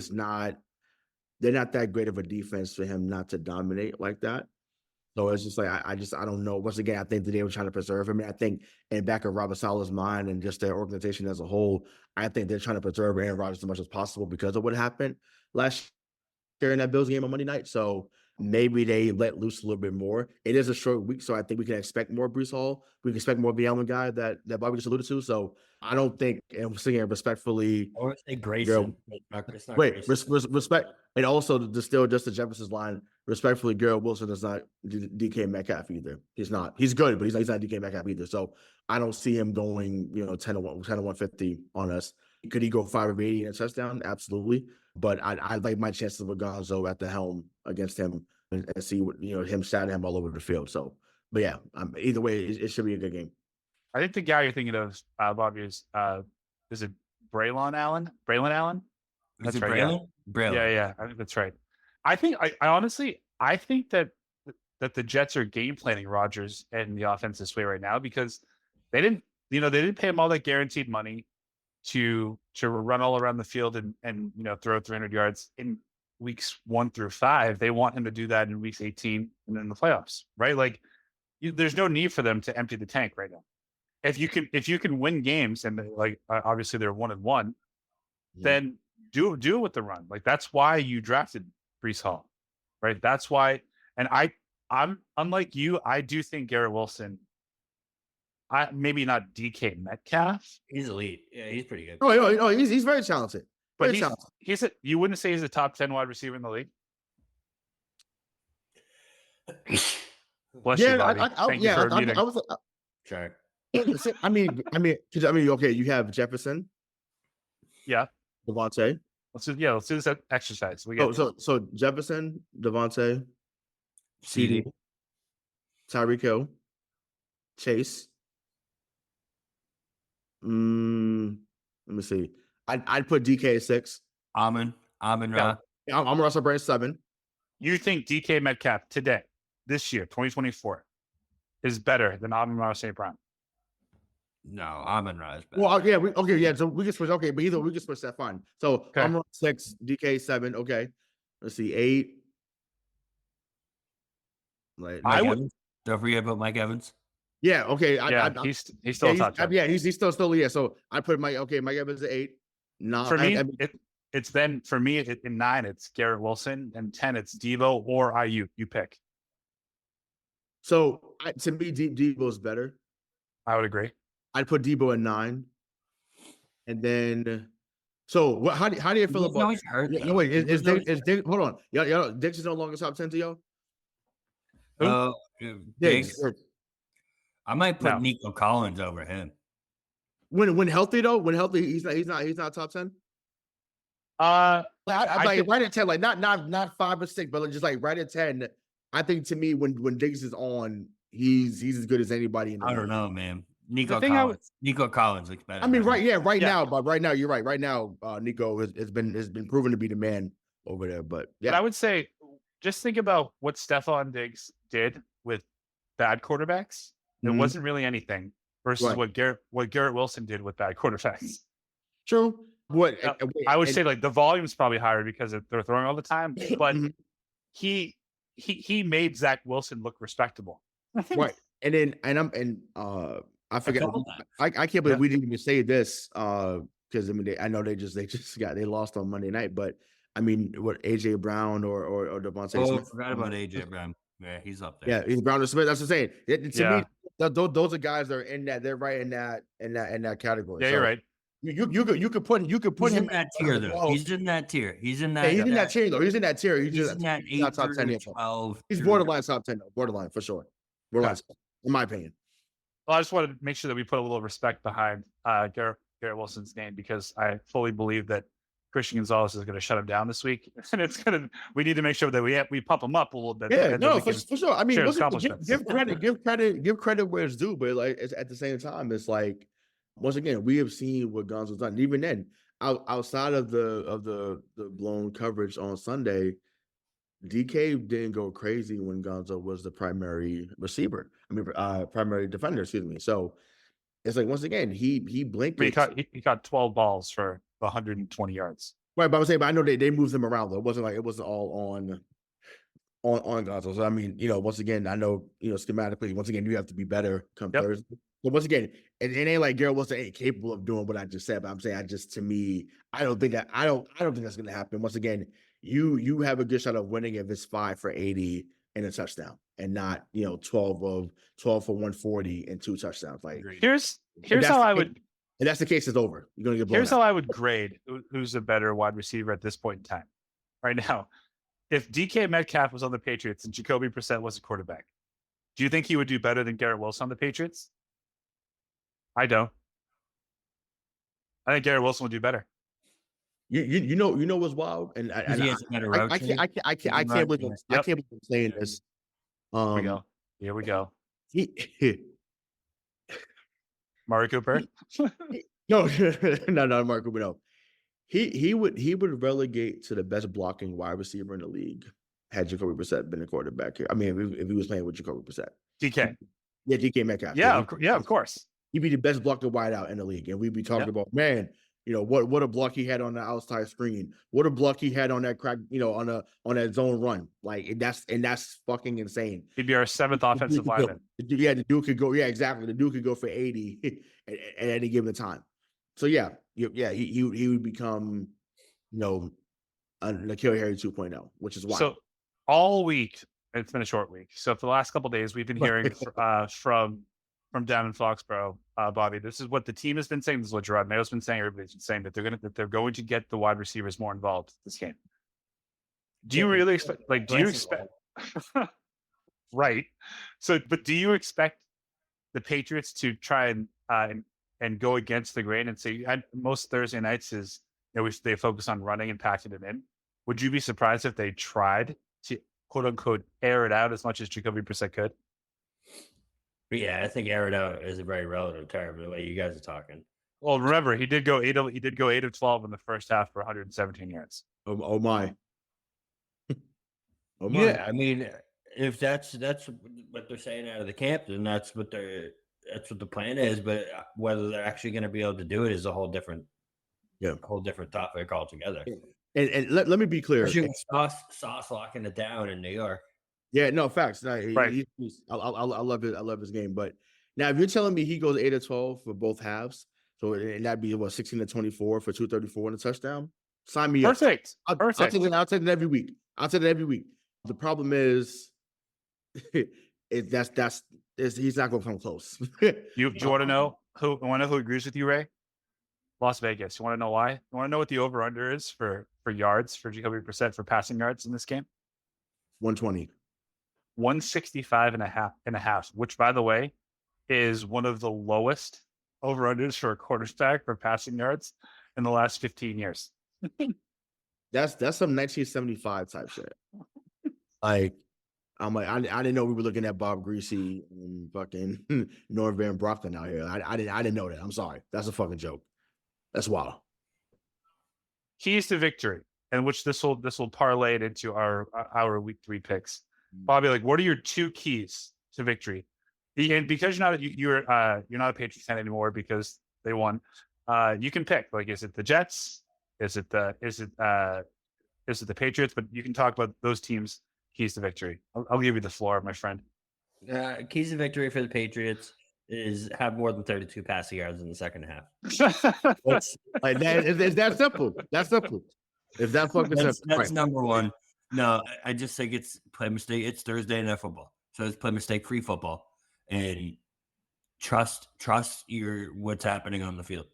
they're not that great of a defense for him not to dominate like that. So it's just like I don't know. Once again, I think that they were trying to preserve him. And I think in back of Robert Saleh's mind and just their organization as a whole, I think they're trying to preserve Aaron Rodgers as much as possible because of what happened last year in that Bills game on Monday night. So maybe they let loose a little bit more. It is a short week, so I think we can expect more Breece Hall. We can expect more of the Allen guy that Bobby just alluded to. So I don't think, and I'm saying respectfully, or say Grayson. Respect, and also just the Jefferson's line. Respectfully, Garrett Wilson is not DK Metcalf either. He's not. He's good, but he's not DK Metcalf either. So I don't see him going, 10 to 150 on us. Could he go 5 of 80 and a touchdown? Absolutely. But I like my chances with Gonzo at the helm against him and see what him shouting him all over the field. So, but yeah, either way, it should be a good game. I think the guy you're thinking of, Bobby, is it Braylon Allen? Braylon Allen? That's right. Braylon? Yeah. Braylon. Yeah, I think that's right. I think I honestly think that the Jets are game planning Rodgers and the offense this way right now because they didn't pay him all that guaranteed money to run all around the field and throw 300 yards in weeks 1 through 5. They want him to do that in weeks 18 and then the playoffs, right? Like there's no need for them to empty the tank right now. If you can win games and obviously they're 1-1, then do it with the run. Like that's why you drafted Breece Hall, right? That's why. And I'm unlike you. I do think Garrett Wilson. Maybe not DK Metcalf. He's elite. Yeah, he's pretty good. Oh, he's very talented. But you wouldn't say he's a top 10 wide receiver in the league. Bless you, Bobby. Thank you for muting. Sure. I mean, okay, you have Jefferson. Yeah. Devontae. Let's do this exercise. So Jefferson, Devontae, CD, Tyreek Hill, Chase. Let me see. I'd put DK at 6. Amon Ra. Yeah, I'm Russell Brand 7. You think DK Metcalf today, this year, 2024, is better than Amon-Ra St. Brown? No, Amon-Ra is better. Well, yeah. So we can switch. Okay, but either we can switch that. Fine. So Okay. I'm on 6, DK 7. Okay, let's see 8. Like Mike Evans. Don't forget about Mike Evans. yeah. Okay. He's still top 10. Yeah, he's still yeah. So I put Mike Evans at 8. 9 For me, it's then for me in 9 it's Garrett Wilson, and 10 it's Devo or Ayuk. You pick. So to me, Debo's better. I would agree. I'd put Debo at 9, and then. So how do you feel about? He's hurt. No, wait, is Diggs? Hold on, y'all. Diggs is no longer top 10 to y'all. Diggs. I might put No. Nico Collins over him. When healthy though, he's not top 10. I Like right at 10, like not 5 or 6, but just like right at 10. I think to me, when Diggs is on, he's as good as anybody in the I league. don't know, man. Nico Collins looks better. I mean, right Yeah. now, but right now, you're right. Right now, Nico has been proven to be the man over there. But yeah, But I would say just think about what Stephon Diggs did with bad quarterbacks. There Mhm. wasn't really anything versus Right. what Garrett Wilson did with bad quarterbacks. true. What I would say like the volume's probably higher because they're throwing all the time, but Mhm. he made Zach Wilson look respectable. right. And then I forget. couple times. I can't believe we didn't even say this because I mean I know they lost on Monday night, but I mean what AJ Brown or Devontae Oh, I Smith. forgot about AJ Brown. Yeah, he's up there. Yeah, he's Brown or Smith. That's what I'm saying. To Yeah. me, those are guys that are in that. They're right in that category. Yeah, So you're right. You could put He's him in that tier, though. Oh, He's in that tier. He's in yeah, that. he's in that tier though. He's in that tier. He's in that he's not 8 top 10 through yet. 12. He's through- borderline top 10 though. Borderline for sure. Borderline, in my opinion. Well, I just wanted to make sure that we put a little respect behind Garrett Wilson's name because I fully believe that Christian Gonzalez is going to shut him down this week, and we need to make sure that we pump him up a little bit. Yeah, and no, then we for can sure. I mean, share his listen, accomplishments. give credit where it's due, but like at the same time, it's like once again we have seen what Gonzo's done. Even then, outside of the blown coverage on Sunday, DK didn't go crazy when Gonzo was the primary receiver. I mean, primary defender. Excuse me. So it's like once again he blinked. He caught 12 balls for 120 yards. Right, but I'm saying, but I know they moved him around though. It wasn't all on Gonzo. So I mean, once again, I know, schematically, once again, you have to be better come Yep. Thursday. But once again, it ain't like Garrett Wilson ain't capable of doing what I just said. But I'm saying, to me, I don't think that's gonna happen. Once again, you have a good shot of winning if it's 5 for 80 and a touchdown, and not 12 for 140 and 2 touchdowns. Like Here's how I would. And that's the case, it's over. You're gonna get blown Here's out. how I would grade who's a better wide receiver at this point in time. Right now, if DK Metcalf was on the Patriots and Jacoby Brissett was a quarterback, do you think he would do better than Garrett Wilson on the Patriots? I don't. I think Garrett Wilson would do better. You know what's wild, and He has a better route tree. I can't believe I'm saying this. Here we go. He, Mari Cooper. no, Marco, but no. He would relegate to the best blocking wide receiver in the league had Jacoby Brissett been a quarterback here. I mean, if he was playing with Jacoby Brissett. DK. Yeah, DK Metcalf. Yeah, of course. He'd be the best blocking wide out in the league, and we'd be talking about, man, what a block he had on the outside screen, what a block he had on that crack, on that zone run, like that's fucking insane. He'd be our 7th offensive lineman. Yeah, the dude could go. Yeah, exactly. The dude could go for 80 at any given time. So yeah, he would become, N'Keal Harry 2.0, which is why. So all week, it's been a short week. So for the last couple of days, we've been hearing from down in Foxborough, Bobby. This is what the team has been saying. This is what Gerard Mayo's been saying. Everybody's been saying that they're going to get the wide receivers more involved this game. Do you really expect? Like, do you expect? Right. So, but do you expect the Patriots to try and go against the grain and say most Thursday nights is they focus on running and packing it in? Would you be surprised if they tried to quote unquote air it out as much as Jacoby Brissett could? Yeah, I think air it out is a very relative term the way you guys are talking. Well, remember he did go 8 of 12 in the first half for 117 yards. Oh my. Oh my. Yeah, I mean, if that's what they're saying out of the camp, then that's what the plan is. But whether they're actually going to be able to do it is a whole different topic altogether. And let me be clear. Especially with Sauce locking it down in New York. Yeah, no facts. No, Right. I love it. I love his game. But now, if you're telling me he goes 8-12 for both halves, so and that'd be 16-24 for 234 and a touchdown. Sign me Perfect. up. Perfect. I'll take it every week. The problem is, he's not going to come close. Do you want to know who agrees with you, Ray? Las Vegas. You want to know why? You want to know what the over-under is for yards for Jacoby Brissett for passing yards in this game? 120. 165 and a half, which, by the way, is one of the lowest over-unders for a quarterback for passing yards in the last 15 years. That's some 1975 type shit. Like, I'm like, I didn't know we were looking at Bob Greasy and fucking Norv Van Brocklin out here. I didn't know that. I'm sorry. That's a fucking joke. That's wild. Keys to victory, and which this will parlay it into our week 3 picks. Bobby, like, what are your 2 keys to victory? And because you're not a Patriots fan anymore because they won, you can pick. Like, is it the Jets? Is it the Patriots? But you can talk about those teams' keys to victory. I'll give you the floor, my friend. Keys to victory for the Patriots is have more than 32 passing yards in the second half. Like that is that simple. That's simple. If that fucking simple. That's right. number one. No, I just think it's play mistake. It's Thursday night football, so it's play mistake-free football, and trust your what's happening on the field.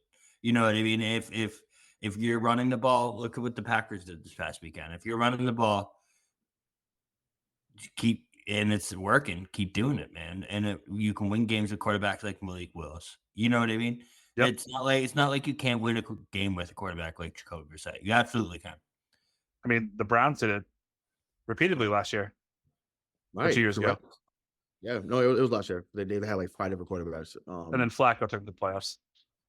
You know what I mean? If you're running the ball, look at what the Packers did this past weekend. If you're running the ball, and it's working, keep doing it, man. And you can win games with quarterbacks like Malik Willis. You know what I mean? Yep. It's not like you can't win a game with a quarterback like Jacoby Brissett. You absolutely can. I mean, the Browns did it repeatedly last year, right. 2 years ago. Yeah, no, it was last year. They had like 5 different quarterbacks. And then Flacco took the playoffs.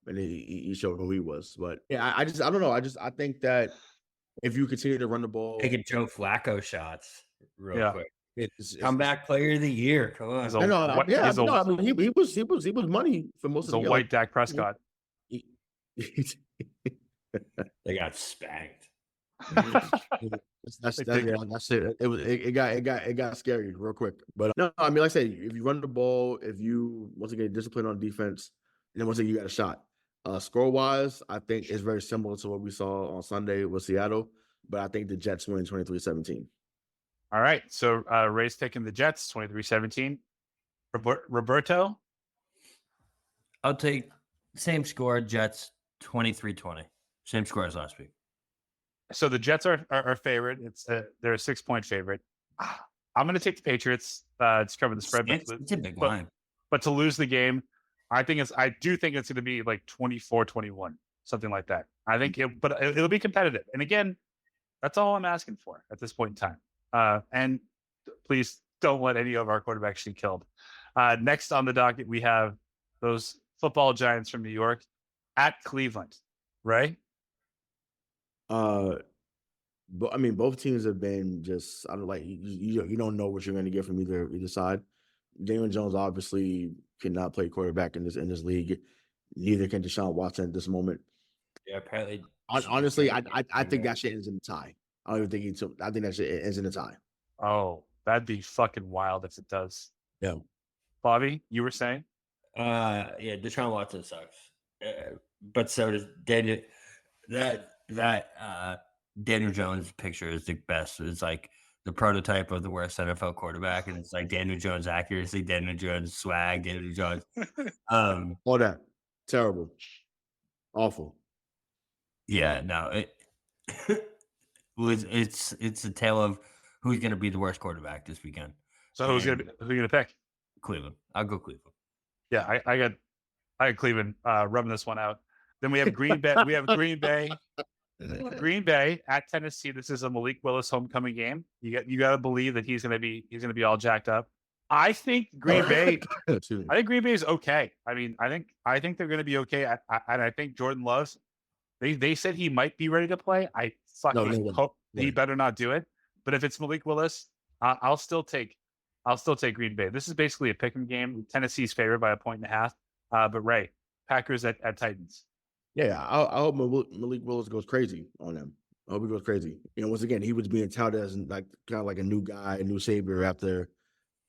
And he showed who he was. But yeah, I don't know. I think that if you continue to run the ball, taking Joe Flacco shots real quick. It's comeback player of the year. Come on. I mean, he was money for most of the white Dak Prescott. They got spanked. That's it. It got scary real quick. But no, I mean, like I said, if you run the ball, if you once again discipline on defense, and then once again you got a shot. Score wise, I think it's very similar to what we saw on Sunday with Seattle, but I think the Jets win 23-17. All right, so Ray's taking the Jets 23-17. Roberto, I'll take same score. Jets 23-20. Same score as last week. So the Jets are favored. They're a 6-point favorite. I'm going to take the Patriots to cover the spread. It's a big line. But to lose the game, I do think it's going to be like 24-21, something like that. I think it'll be competitive. And again, that's all I'm asking for at this point in time. And please don't let any of our quarterbacks get killed. Next on the docket, we have those football giants from New York at Cleveland, right? But I mean, both teams have been just you don't know what you're going to get from either side. Daniel Jones obviously cannot play quarterback in this league. Neither can Deshaun Watson at this moment. Yeah, apparently. Honestly, I think that shit ends in a tie. I don't even think I think that shit ends in a tie. Oh, that'd be fucking wild if it does. Yeah. Bobby, you were saying? Yeah, Deshaun Watson sucks. But so does Daniel. That Daniel Jones picture is the best. It's like the prototype of the worst NFL quarterback, and it's like Daniel Jones accuracy, Daniel Jones swag, Daniel Jones. All that terrible, awful. Yeah, no, it's a tale of who's going to be the worst quarterback this weekend. So who you gonna pick? Cleveland. I'll go Cleveland. Yeah, I got Cleveland rubbing this one out. Then we have Green Bay. We have Green Bay at Tennessee. This is a Malik Willis homecoming game. You got to believe that he's gonna be all jacked up. I think Green Bay. I think Green Bay is okay. I mean, I think they're gonna be okay. And I think Jordan Love. They said he might be ready to play. I fucking hope he better not do it. But if it's Malik Willis, I'll still take I'll still take Green Bay. This is basically a pick'em game. Tennessee's favored by 1.5. But Ray, Packers at Titans. Yeah, I hope Malik Willis goes crazy on them. I hope he goes crazy. Once again, he was being touted as like kind of like a new guy, a new savior after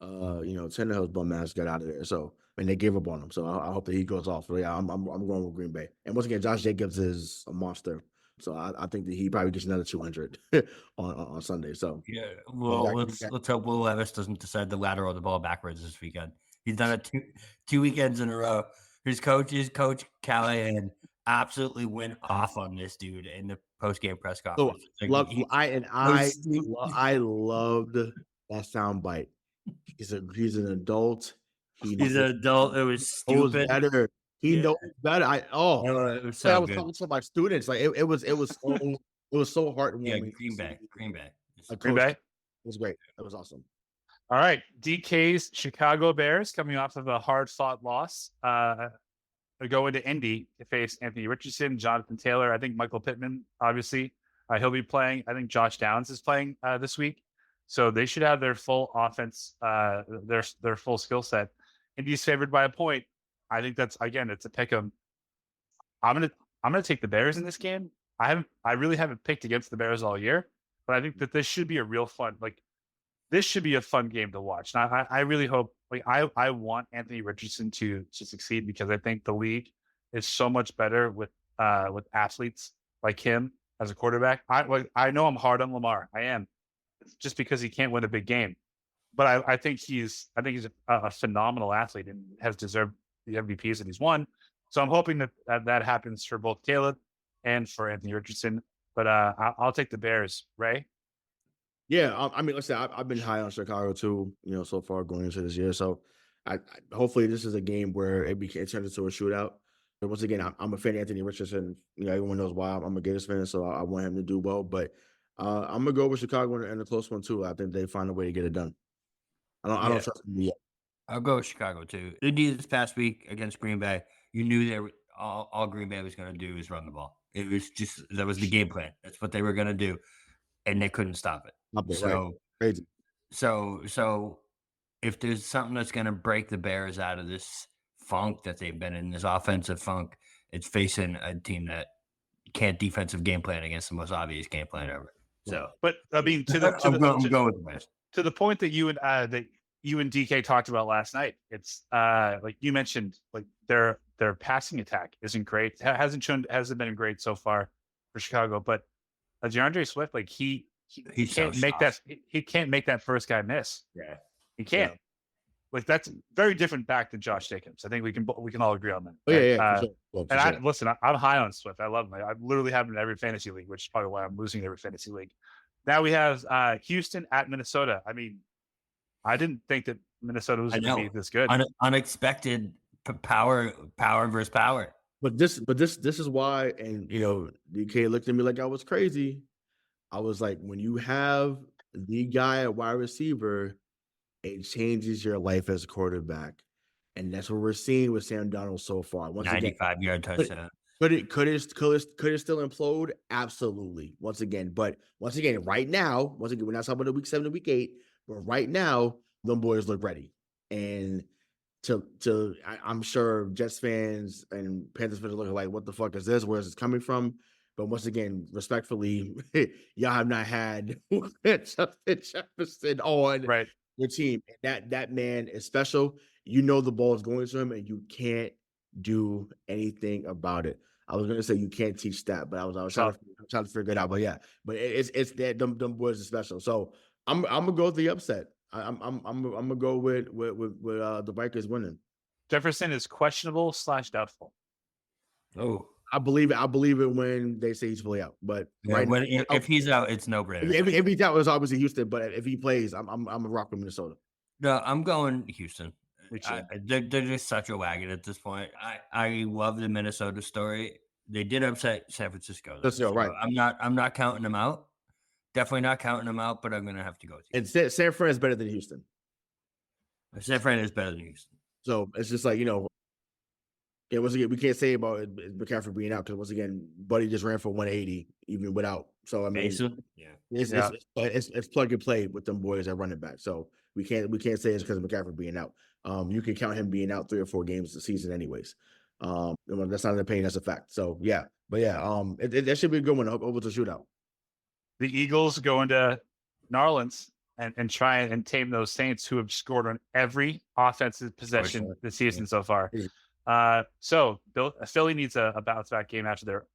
Tannehill's bum ass got out of there. So and they gave up on him. So I hope that he goes off. So yeah, I'm going with Green Bay. And once again, Josh Jacobs is a monster. So I think that he probably gets another 200 on Sunday. So yeah, well, let's hope Will Levis doesn't decide to lateral the ball backwards this weekend. He's done it two weekends in a row. His coach Callahan absolutely went off on this dude in the post-game press conference. So I loved that soundbite. He's an adult. He's an adult. It was stupid. Better. He knows better. It was so I was good. talking to my students. Like it was so heartwarming. Yeah, Green Bay. Green Bay. It was great. It was awesome. All right, DK's Chicago Bears coming off of a hard-fought loss. Go into Indy to face Anthony Richardson, Jonathan Taylor. I think Michael Pittman, obviously, he'll be playing. I think Josh Downs is playing this week, so they should have their full offense, their full skill set. Indy's favored by a point. I think it's a pick 'em. I'm gonna take the Bears in this game. I really haven't picked against the Bears all year, but I think that this should be a real fun. This should be a fun game to watch. And I really hope, I want Anthony Richardson to succeed because I think the league is so much better with athletes like him as a quarterback. I know I'm hard on Lamar. I am, just because he can't win a big game. But I think he's a phenomenal athlete and has deserved the MVPs that he's won. So I'm hoping that happens for both Caleb and for Anthony Richardson. But I'll take the Bears. Ray? Yeah, I mean, listen, I've been high on Chicago too, so far going into this year. So I hopefully this is a game where it turns into a shootout. But once again, I'm a fan of Anthony Richardson. Everyone knows why I'm a Gators fan, so I want him to do well. But I'm gonna go with Chicago in a close one too. I think they find a way to get it done. I don't trust them yet. I'll go with Chicago too. They did this past week against Green Bay. You knew all Green Bay was going to do is run the ball. It was that was the game plan. That's what they were going to do, and they couldn't stop it. Crazy. So if there's something that's going to break the Bears out of this funk that they've been in, this offensive funk, it's facing a team that can't defensive game plan against the most obvious game plan ever. So, but I mean, I'm going with the Bears. To the point that you and DK talked about last night, it's like you mentioned, like their passing attack isn't great. It hasn't been great so far for Chicago. But DeAndre Swift, like he can't make that. He can't make that first guy miss. Yeah, he can't. Yeah. Like that's very different back than Josh Jacobs. I think we can all agree on that. Oh, yeah. For sure. I'm high on Swift. I love him. I literally have him in every fantasy league, which is probably why I'm losing every fantasy league. Now we have Houston at Minnesota. I mean, I didn't think that Minnesota was going to be this good. Unexpected power versus power. But this is why, and DK looked at me like I was crazy. I was like, when you have the guy at wide receiver, it changes your life as a quarterback, and that's what we're seeing with Sam Darnold so far. 95-yard touchdown. Could it still implode? Absolutely. Once again, right now, we're not talking about week 7 to week 8, but right now, them boys look ready. And I'm sure Jets fans and Panthers fans are looking like, what the fuck is this? Where is this coming from? But once again, respectfully, y'all have not had Justin Jefferson on your team. That man is special. The ball is going to him, and you can't do anything about it. I was gonna say you can't teach that, but I was trying to figure it out. But yeah, but it's that them boys are special. So I'm gonna go with the upset. I'm gonna go with the Vikings winning. Jefferson is questionable / doubtful. Oh, I believe it when they say he's fully out. But if he's out, it's no brainer. If he's out, it's obviously Houston. But if he plays, I'm a rock with Minnesota. No, I'm going Houston. They're just such a wagon at this point. I love the Minnesota story. They did upset San Francisco. Right. I'm not counting them out. Definitely not counting them out, but I'm going to have to go with you. And San Fran is better than Houston. San Fran is better than Houston. So it's just like, Yeah, once again, we can't say about McCaffrey being out because once again, Buddy just ran for 180 even without. So I mean, it's plug and play with them boys at running back. So we can't say it's because of McCaffrey being out. You can count him being out 3 or 4 games a season, anyways. That's not an opinion, that's a fact. So yeah, but yeah, that should be a good one over to shootout. The Eagles go into New Orleans and try and tame those Saints who have scored on every offensive possession this season so far. So Philly needs a bounce back game after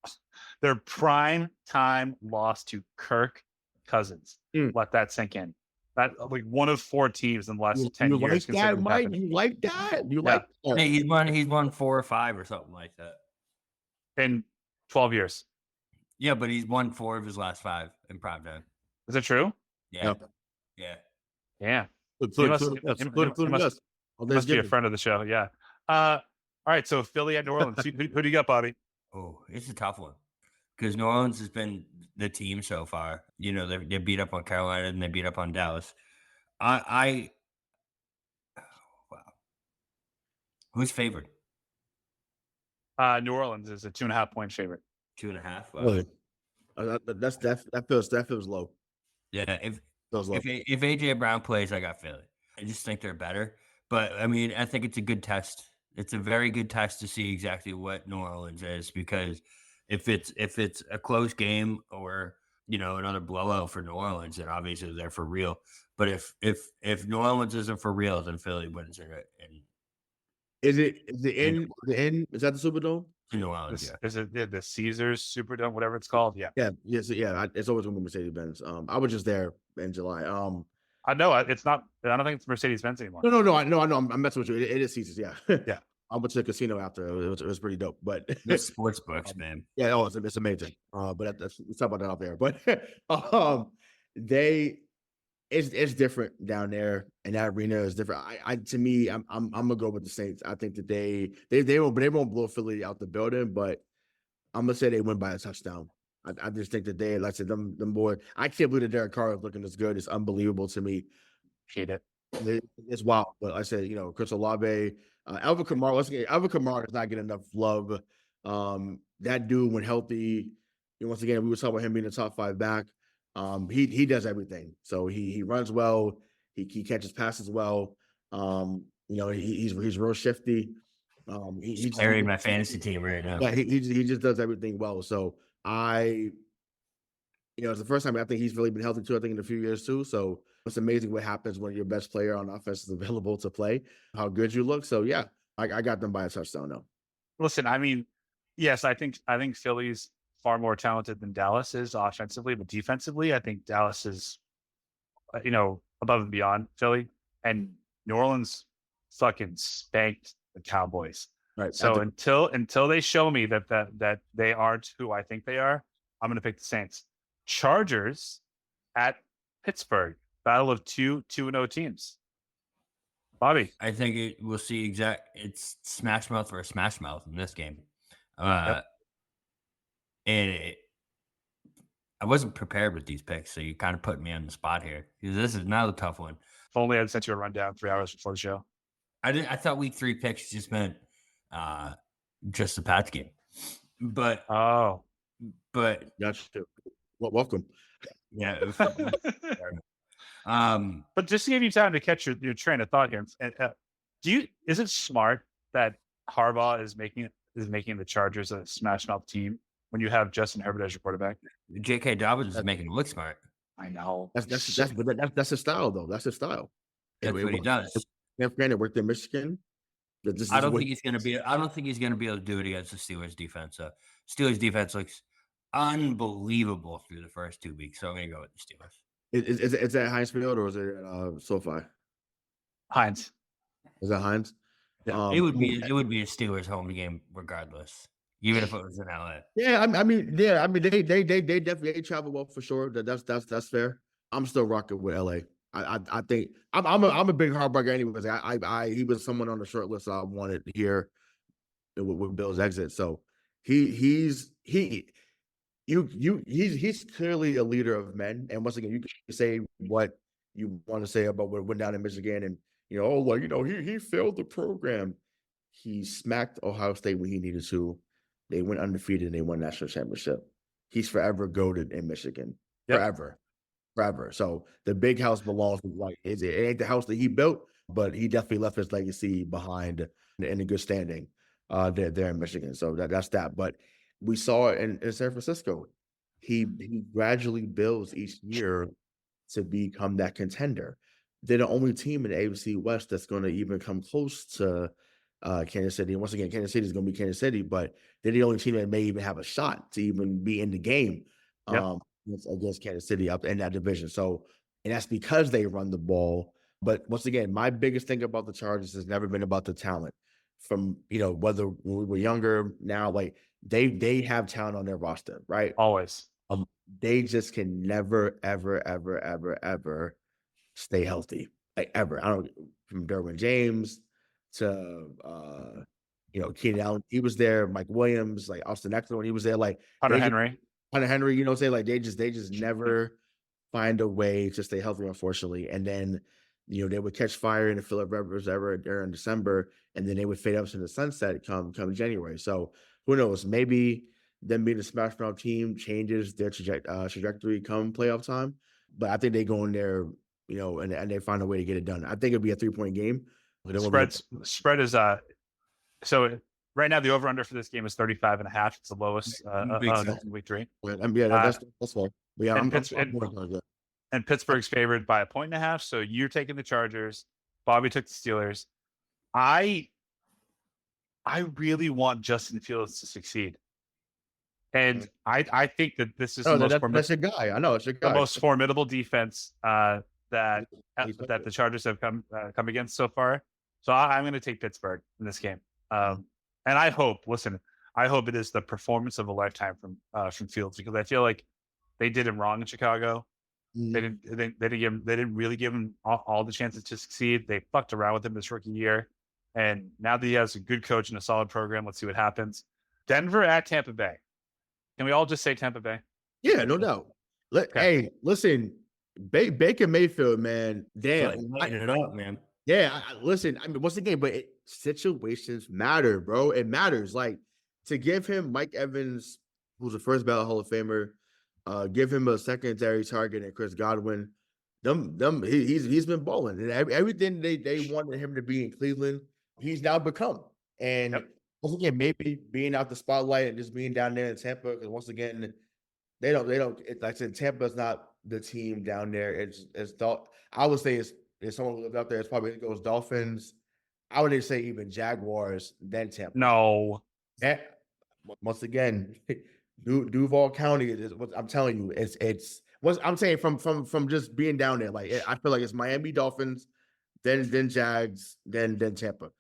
their prime time loss to Kirk Cousins. Let that sink in. That like one of 4 teams in the last 10 years. Like that, Mike? You like that? You like that? Hey, he's won 4 or 5 or something like that in 12 years. Yeah, but he's won 4 of his last 5 in prime time. Is it true? Yeah. Yeah. He must be a friend of the show. Yeah. All right. So Philly at New Orleans. Who do you got, Bobby? Oh, it's a tough one because New Orleans has been the team so far. You know, they beat up on Carolina and they beat up on Dallas. Wow. Who's favored? New Orleans is a 2.5 point favorite. 2.5. Wow. Really? That feels low. Yeah, if AJ Brown plays, I got Philly. I just think they're better. But I mean, I think it's a good test. It's a very good test to see exactly what New Orleans is, because if it's a close game or another blowout for New Orleans, then obviously they're for real. But if New Orleans isn't for real, then Philly wins it. And is that the Superdome? New Orleans, yeah. Is it the Caesars Superdome, whatever it's called? Yeah. Yeah. Yes. Yeah. It's always going to be Mercedes-Benz. I was just there in July. I know it's not. I don't think it's Mercedes-Benz anymore. No. I know. I'm messing with you. It is Caesars. Yeah. Yeah. I went to the casino after. It was pretty dope. But the sports books, man. Yeah. Oh, it's amazing. But let's talk about that out there. But it's different down there, and that arena is different. To me, I'm gonna go with the Saints. I think that they won't blow Philly out the building, but I'm gonna say they win by a touchdown. I just think that like I said, them boys. I can't believe that Derek Carr is looking this good. It's unbelievable to me. Hate it. It's wild. But I said, Chris Olave, Alvin Kamara. Alvin Kamara does not get enough love. That dude, when healthy, once again, we were talking about him being a top 5 back. He does everything. So he runs well. He catches passes well. He's real shifty. He's carrying my fantasy team right now. Yeah, he just does everything well. So it's the first time I think he's really been healthy too. I think in a few years too. So it's amazing what happens when your best player on offense is available to play. How good you look. So yeah, I got them by a touchdown now. Listen, I mean, yes, I think Philly's far more talented than Dallas is offensively, but defensively, I think Dallas is, above and beyond Philly, and New Orleans fucking spanked the Cowboys. Right. So until they show me that they aren't who I think they are, I'm going to pick the Saints. Chargers at Pittsburgh, battle of 2-0 teams. Bobby, I think we'll see it's smash mouth for a smash mouth in this game. Yep. And I wasn't prepared with these picks, so you kind of put me on the spot here, because this is another tough one. If only I'd sent you a rundown 3 hours before the show. I thought week 3 picks just meant just the Pats game, but that's true. Well, welcome. Yeah. But just to give you time to catch your train of thought here, is it smart that Harbaugh is making the Chargers a smash mouth team when you have Justin Herbert as your quarterback? J.K. Dobbins is making him look smart. I know. That's his style, though. That's his style. That's what he does. Granted, worked in Michigan. I don't think he's going to be able to do it against the Steelers defense. Steelers defense looks unbelievable through the first 2 weeks, so I'm going to go with the Steelers. Is that Heinz Field or is it SoFi? Heinz. Is that Heinz? Yeah. It would be a Steelers home game regardless, even if it was in LA. Yeah, I mean, they definitely travel well for sure. That's fair. I'm still rocking with LA. I think I'm a big Harbaugh anyways. He was someone on the short list I wanted here with Bill's exit. So he's clearly a leader of men. And once again, you can say what you want to say about what went down in Michigan, and he failed the program. He smacked Ohio State when he needed to. They went undefeated and they won national championship. He's forever goated in Michigan. Yep. Forever. So the big house belongs to White. It ain't the house that he built, but he definitely left his legacy behind in a good standing there in Michigan. So that's that. But we saw it in San Francisco. He gradually builds each year to become that contender. They're the only team in the AFC West that's going to even come close to Kansas City. And once again, Kansas City is going to be Kansas City, but they're the only team that may even have a shot to even be in the game against Kansas City up in that division. So, and that's because they run the ball. But once again, my biggest thing about the Chargers has never been about the talent. From, whether when we were younger, now, like they have talent on their roster, right? Always. They just can never, ever, ever, ever, ever stay healthy. Like ever. I don't, from Derwin James to Keenan Allen, he was there, Mike Williams, like Austin Eckler when he was there, like Hunter Henry, like they just never find a way to stay healthy, unfortunately. And then they would catch fire in the Philip Rivers era during December, and then they would fade up to the sunset come January. So who knows? Maybe them being a smash mouth team changes their trajectory come playoff time. But I think they go in there, and they find a way to get it done. I think it'll be a 3-point game. Spread is so right now the over under for this game is 35.5. It's the lowest in week 3. That's fair. Yeah, and Pittsburgh's favored by 1.5. So you're taking the Chargers. Bobby took the Steelers. I really want Justin Fields to succeed. And I think that this is that's your guy. I know it's your guy. The most formidable defense that the Chargers have come against so far. So I'm going to take Pittsburgh in this game. And I hope it is the performance of a lifetime from Fields, because I feel like they did him wrong in Chicago. Mm-hmm. They didn't really give him all the chances to succeed. They fucked around with him this rookie year. And now that he has a good coach and a solid program, let's see what happens. Denver at Tampa Bay. Can we all just say Tampa Bay? Yeah, no doubt. Hey, listen, Baker Mayfield, man. Damn. Lighten it up, man. Yeah, listen, I mean, once again, but situations matter, bro. It matters. Like, to give him Mike Evans, who's a first ballot Hall of Famer, give him a secondary target and Chris Godwin. He's been balling. And everything they wanted him to be in Cleveland, he's now become. And once again, maybe being out the spotlight and just being down there in Tampa, because once again, they don't. Like I said, Tampa's not the team down there. It's I would say if someone lived out there, it's probably goes Dolphins. I would say even Jaguars, then Tampa. No. Once again, Duval County is what I'm telling you. It's what I'm saying from just being down there. Like I feel like it's Miami Dolphins, then Jags, then Tampa.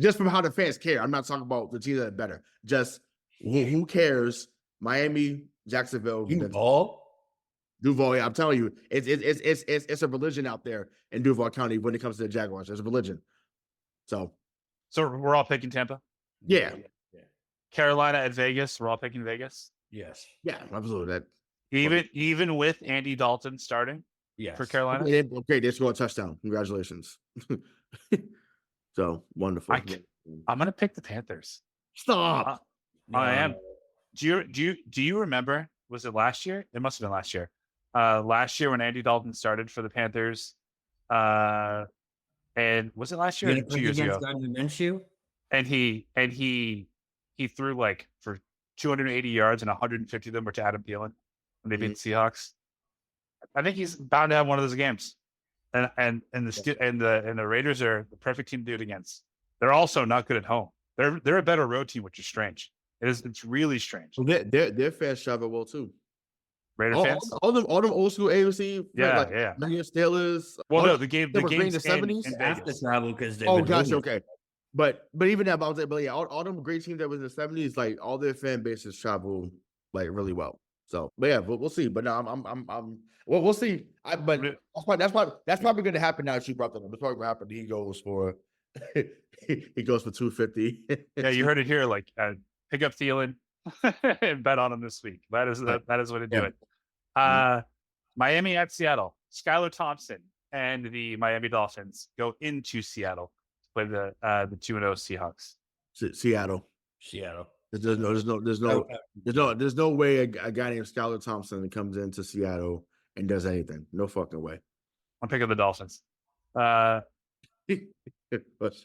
Just from how the fans care. I'm not talking about the teams that are better. Just who cares? Miami, Jacksonville, Duval. Yeah, I'm telling you, it's a religion out there in Duval County when it comes to the Jaguars. There's a religion. So we're all picking Tampa. Yeah. Carolina at Vegas. We're all picking Vegas. Yes. Yeah, absolutely. Even with Andy Dalton starting. Yes. For Carolina. Okay, they scored a touchdown. Congratulations. So wonderful. I'm gonna pick the Panthers. Stop. I am. Do you remember? Was it last year? It must have been last year. Last year when Andy Dalton started for the Panthers. And was it last year or 2 years ago? And he threw like for 280 yards and 150 of them were to Adam Thielen when they beat the Seahawks. I think he's bound to have one of those games. And the Raiders are the perfect team to do it against. They're also not good at home. They're a better road team, which is strange. It's really strange. Well, their fans travel well too. Raider fans, all them old school AFC, yeah. Steelers. Well, no, the game in the 70s after travel because they. Oh gosh, okay. But even that, but yeah, all them great teams that was in the 70s, like all their fan bases travel like really well. So, but yeah, we'll see. But no, we'll see. That's probably going to happen now that you brought that up. It's probably going to happen. He goes for 250. Yeah, you heard it here. Like pick up Thielen and bet on him this week. That is what to do it. Miami at Seattle. Skylar Thompson and the Miami Dolphins go into Seattle to play the 2-0 Seahawks. Seattle. Seattle. There's no way a guy named Skylar Thompson comes into Seattle and does anything. No fucking way. I'm picking the Dolphins.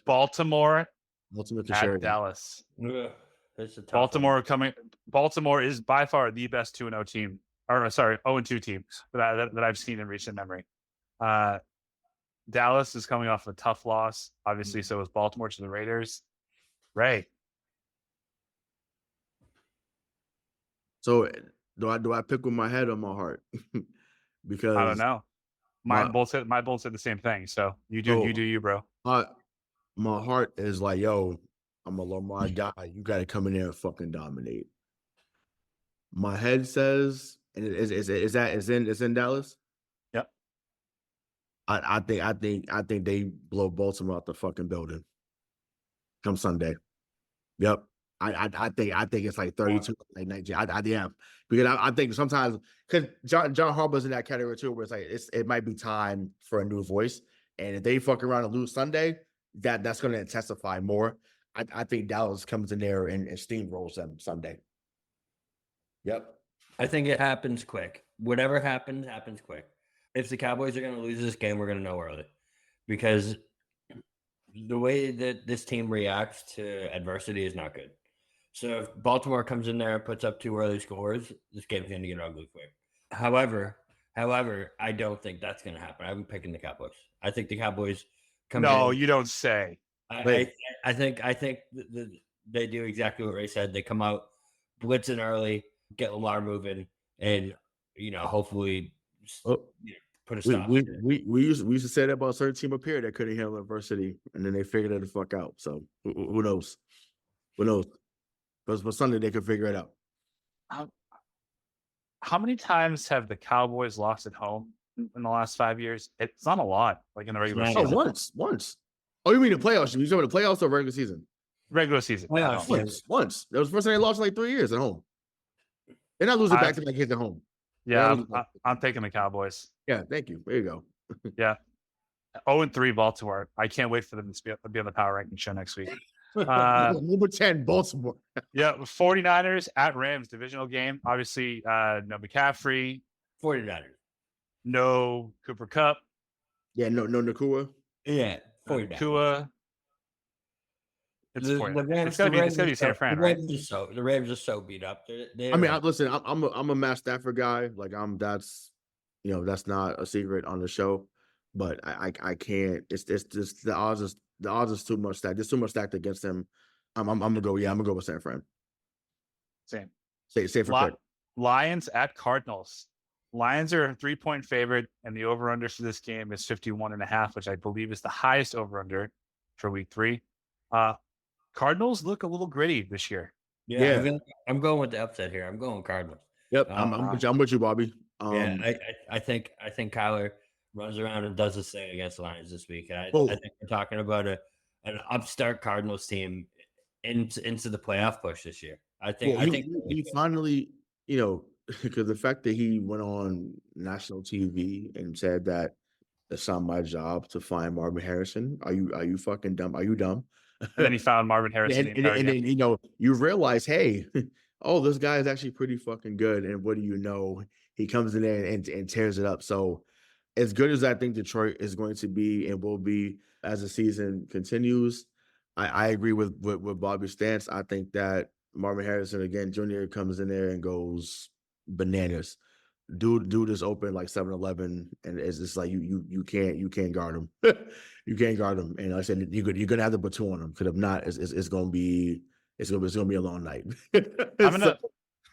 Baltimore Ultimate at Dallas. Ugh, that's a tough one. Baltimore is by far the best 2-0 team, or sorry, 0-2 team that I've seen in recent memory. Dallas is coming off a tough loss, obviously. So is Baltimore to the Raiders. Ray. So do I pick with my head or my heart? Because I don't know. My both said the same thing. So you do you, bro. My heart is like, yo, I'm a Lamar guy. You got to come in there and fucking dominate. My head says, and it's in Dallas. Yep. I think they blow Baltimore out the fucking building come Sunday. Yep. I think it's like 32, like 19. Because I think sometimes because John Harbaugh's in that category too, where it's like it might be time for a new voice, and if they fuck around and lose Sunday, that's going to intensify more. I think Dallas comes in there and steamrolls them Sunday. Yep. I think it happens quick. Whatever happens quick. If the Cowboys are going to lose this game, we're going to know early, because the way that this team reacts to adversity is not good. So if Baltimore comes in there and puts up 2 early scores, this game's going to get ugly quick. However, I don't think that's going to happen. I'm picking the Cowboys. I think the Cowboys come in. No, you don't say. I think they do exactly what Ray said. They come out, blitzing early, get Lamar moving, and hopefully put a stop. We used to say that about a certain team up here that couldn't handle adversity, and then they figured it the fuck out. So who knows? Who knows? But Sunday they could figure it out. How many times have the Cowboys lost at home in the last 5 years? It's not a lot, like in the regular season. Oh, once. Oh, you mean the playoffs? You talking about the playoffs or regular season? Regular season. Playoffs. Once. That was the first time they lost in like 3 years at home. They're not losing back to back hits at home. Yeah, I'm taking the Cowboys. Yeah, thank you. There you go. Yeah. 0-3 Baltimore. I can't wait for them to be on the Power Ranking show next week. Number 10, Baltimore. Yeah, 49ers at Rams, divisional game. Obviously, no McCaffrey. 49ers. No Cooper Kupp. Yeah, no Nakua. Yeah, 49ers. Nakua. It's gonna be San Fran, right? The Rams are so beat up. Listen, I'm a Matt Stafford guy. Like that's not a secret on the show. But I can't. It's just the odds is too much stacked. There's too much stacked against him. I'm gonna go. Yeah, I'm gonna go with San Fran. Same. Say for quick. Lions at Cardinals. Lions are a 3-point favorite, and the over/under for this game is 51.5, which I believe is the highest over/under for Week 3. Cardinals look a little gritty this year. Yeah. I'm going with the upset here. I'm going Cardinals. Yep, I'm with you, Bobby. I think Kyler runs around and does his thing against the Lions this week. I think we're talking about an upstart Cardinals team into the playoff push this year. I think he finally, because the fact that he went on national TV and said that it's not my job to find Marvin Harrison. Are you fucking dumb? Are you dumb? And then he found Marvin Harrison. and then you realize, hey, this guy is actually pretty fucking good. And what do you know? He comes in there and tears it up. So as good as I think Detroit is going to be and will be as the season continues, I agree with Bobby's stance. I think that Marvin Harrison again Jr. comes in there and goes bananas. Dude is open like 7-Eleven, and it's just like you can't guard him. You can't guard him. And like I said, you're gonna have to put 2 on him, because if not, it's gonna be a long night. I'm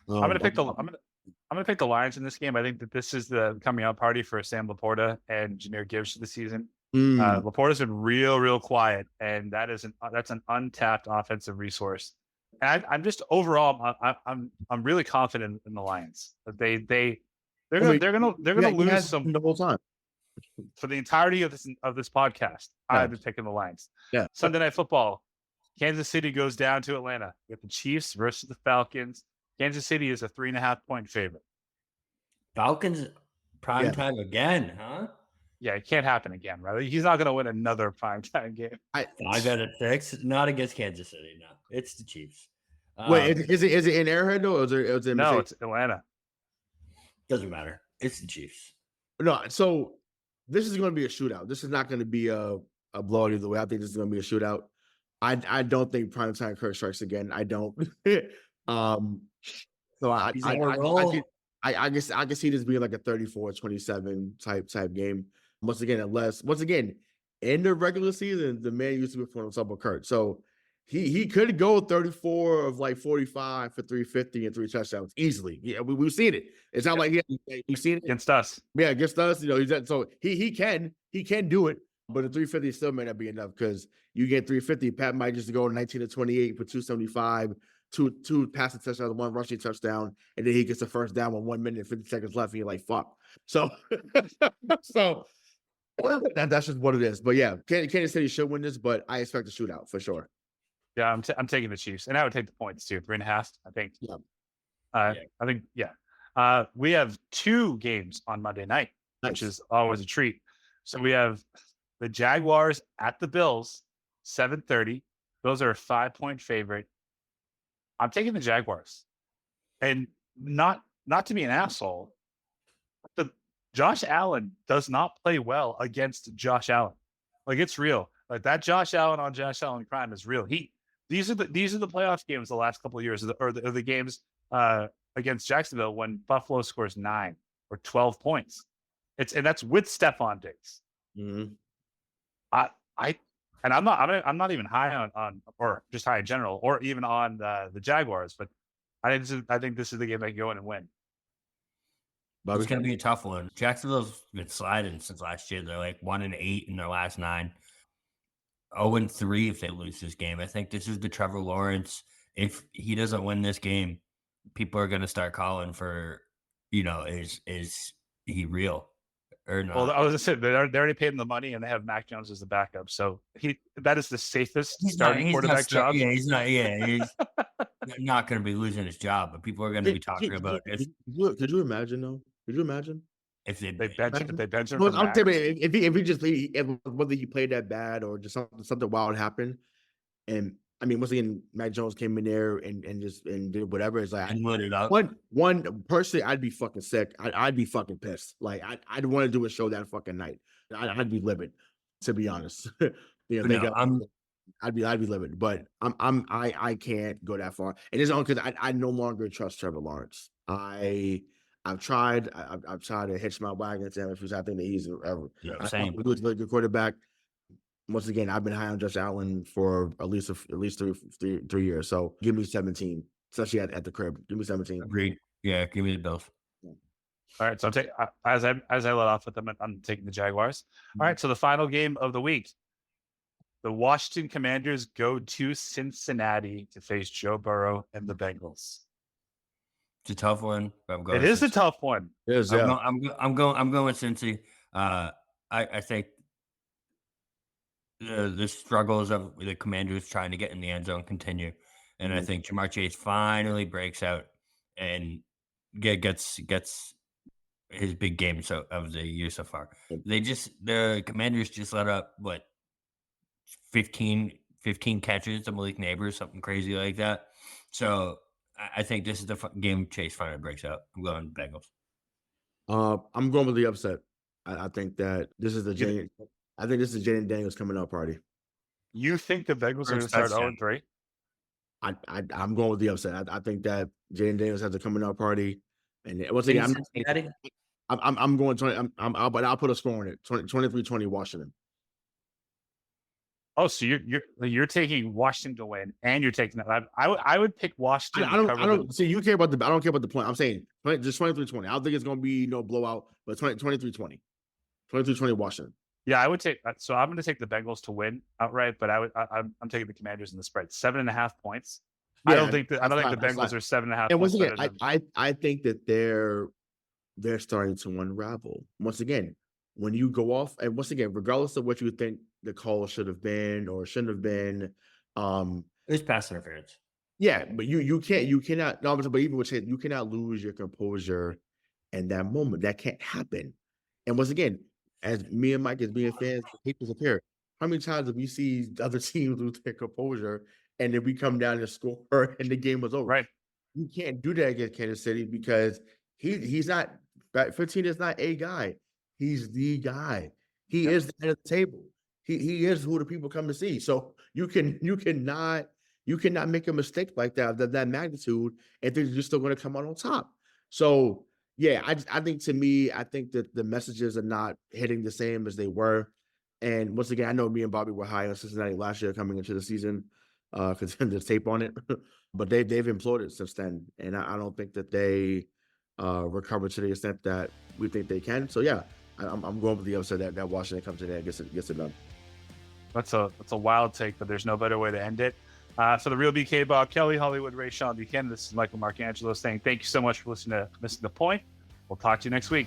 gonna pick the Lions in this game. I think that this is the coming out party for Sam Laporta and Jahmyr Gibbs for the season. Laporta's been real quiet, and that's an untapped offensive resource. And I'm just overall, I'm really confident in the Lions. They're gonna lose some the whole time for the entirety of this podcast. Yeah. I've been picking the Lions. Yeah. Sunday Night Football. Kansas City goes down to Atlanta. We have the Chiefs versus the Falcons. Kansas City is a 3.5-point favorite. Falcons prime time again, huh? Yeah, it can't happen again, right? He's not going to win another primetime game. 5 out of 6, not against Kansas City. No, it's the Chiefs. Wait, is it in Arrowhead though? Or is it No, it's Atlanta. Doesn't matter. It's the Chiefs. No, so this is going to be a shootout. This is not going to be a blowout either way. I think this is going to be a shootout. I don't think primetime Kirk strikes again. I don't. So I guess I can see this being like a 34-27 type game. Once again, in the regular season, the man used to be putting on top of Kirk. So he could go 34 of like 45 for 350 and 3 touchdowns easily. Yeah, we've seen it. It's not like we've seen it against us. Yeah, against us. So he can do it, but the 350 still may not be enough because you get 350. Pat might just go 19-28 for 275. Two passing touchdowns, 1 rushing touchdown, and then he gets the first down with 1 minute and 50 seconds left, and you're like, fuck. So, that's just what it is. But yeah, Kansas City should win this, but I expect a shootout for sure. Yeah, I'm taking the Chiefs, and I would take the points too, 3.5. I think. Yeah. I think we have 2 games on Monday night, which is always a treat. So we have the Jaguars at the Bills, 7:30. Bills are a 5-point favorite. I'm taking the Jaguars, and not to be an asshole, but Josh Allen does not play well against Josh Allen. Like, it's real. Like, that Josh Allen on Josh Allen crime is real. These are the playoff games the last couple of years, or the games against Jacksonville when Buffalo scores 9 or 12 points. And that's with Stephon Diggs. Mm-hmm. And I'm not even high on or just high in general, or even on the Jaguars, but I think this is the game they can go in and win. It's going to be a tough one. Jacksonville's been sliding since last year. They're like 1-8 in their last 9. 0-3 if they lose this game. I think this is the Trevor Lawrence. If he doesn't win this game, people are going to start calling for, is he real? Or not. Well, I was going to say, they already paid him the money, and they have Mac Jones as the backup. So that is the safest starting quarterback job. Yeah, he's not. Yeah, he's not going to be losing his job, but people are going to be talking about it. Could you imagine though? Could you imagine if they bench him? Well, I'm saying if whether he played that bad or just something wild happened, and I mean, once again, Mac Jones came in there and did whatever. It's like, and lit it up. One personally, I'd be fucking sick. I'd be fucking pissed. Like, I'd want to do a show that fucking night. I'd be livid, to be honest. I'd be livid. But I can't go that far, and it's only because I no longer trust Trevor Lawrence. I've tried to hitch my wagon to him because I think that he's same. He's a good quarterback. Once again, I've been high on Josh Allen for at least 3 years. So give me 17, especially at the crib. Give me 17. Agreed. Yeah, give me the Bills. All right, so as I let off with them, I'm taking the Jaguars. All right, so the final game of the week, the Washington Commanders go to Cincinnati to face Joe Burrow and the Bengals. It's a tough one. It is a tough one. It is. I'm going Cincy. I think the struggles of the Commanders trying to get in the end zone continue, and I think Jamar Chase finally breaks out and gets his big game of the year so far. The Commanders just let up 15 catches to Malik Neighbors, something crazy like that. So I think this is the game Chase finally breaks out. I'm going Bengals. I'm going with the upset. I think that this is Jaden Daniels coming out party. You think the Bengals are going to start 0-3? I'm going with the upset. I think that Jaden Daniels has a coming out party, and once again, I'm going 20. But I'll put a score on it. 23-20 Washington. Oh, so you're taking Washington to win, and you're taking that. I would pick Washington. I don't see. You care about I don't care about the point. I'm saying just 23-20. I don't think it's going to be no blowout, but 23-20. 23-20 Washington. Yeah, I would take. So I'm going to take the Bengals to win outright, but I'm taking the Commanders in the spread, 7.5 points. Yeah, I don't think the Bengals are 7.5. And once again, I think that they're starting to unravel. Once again, when you go off, and once again, regardless of what you think the call should have been or shouldn't have been, it's pass interference. Yeah, but you cannot. No, but even with you cannot lose your composure in that moment. That can't happen. And once again, as me and Mike as being fans, hate disappear. How many times have we seen other teams lose their composure and then we come down and score and the game was over? Right. You can't do that against Kansas City because he's not 15 is not a guy. He's the guy. He is the head of the table. He is who the people come to see. So you cannot make a mistake like that magnitude and think you're still going to come out on top. So yeah, I think that the messages are not hitting the same as they were. And once again, I know me and Bobby were high on Cincinnati last year coming into the season because there's tape on it, but they've imploded since then, and I don't think that they recovered to the extent that we think they can. So yeah, I'm going with the upset that Washington comes in there and gets it done. That's a wild take, but there's no better way to end it. For the real BK, Bob Kelly, Hollywood Rayshawn Buchanan, this is Michael Marcangelo saying thank you so much for listening to Missing the Point. We'll talk to you next week.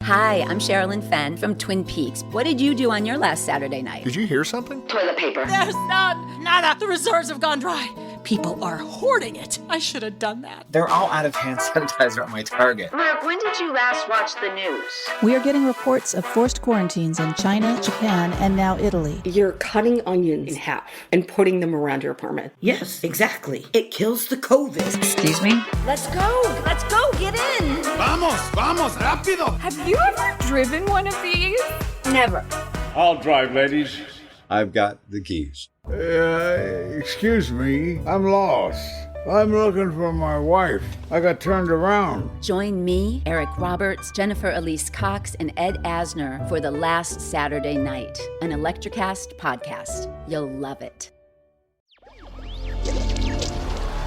Hi, I'm Sherilyn Fenn from Twin Peaks. What did you do on your last Saturday night? Did you hear something? Toilet paper. There's none. Nada. The reserves have gone dry. People are hoarding it. I should have done that. They're all out of hand sanitizer at my Target. Mark, when did you last watch the news? We are getting reports of forced quarantines in China, Japan, and now Italy. You're cutting onions in half and putting them around your apartment. Yes, exactly. It kills the COVID. Excuse me? Let's go. Let's go. Get in. Vamos, rápido. Have you ever driven one of these? Never. I'll drive, ladies. I've got the keys. Excuse me, I'm lost. I'm looking for my wife. I got turned around. Join me, Eric Roberts, Jennifer Elise Cox, and Ed Asner for The Last Saturday Night, an Electrocast podcast. You'll love it.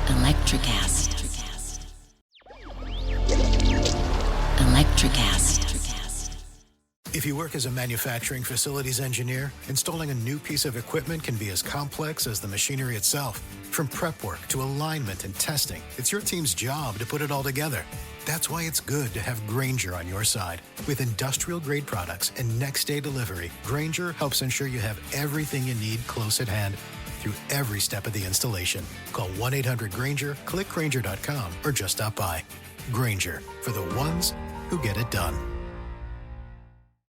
Electrocast. Electrocast. If you work as a manufacturing facilities engineer, installing a new piece of equipment can be as complex as the machinery itself. From prep work to alignment and testing, it's your team's job to put it all together. That's why it's good to have Grainger on your side. With industrial-grade products and next-day delivery, Grainger helps ensure you have everything you need close at hand through every step of the installation. Call 1-800-GRAINGER, click Grainger.com, or just stop by. Grainger, for the ones who get it done.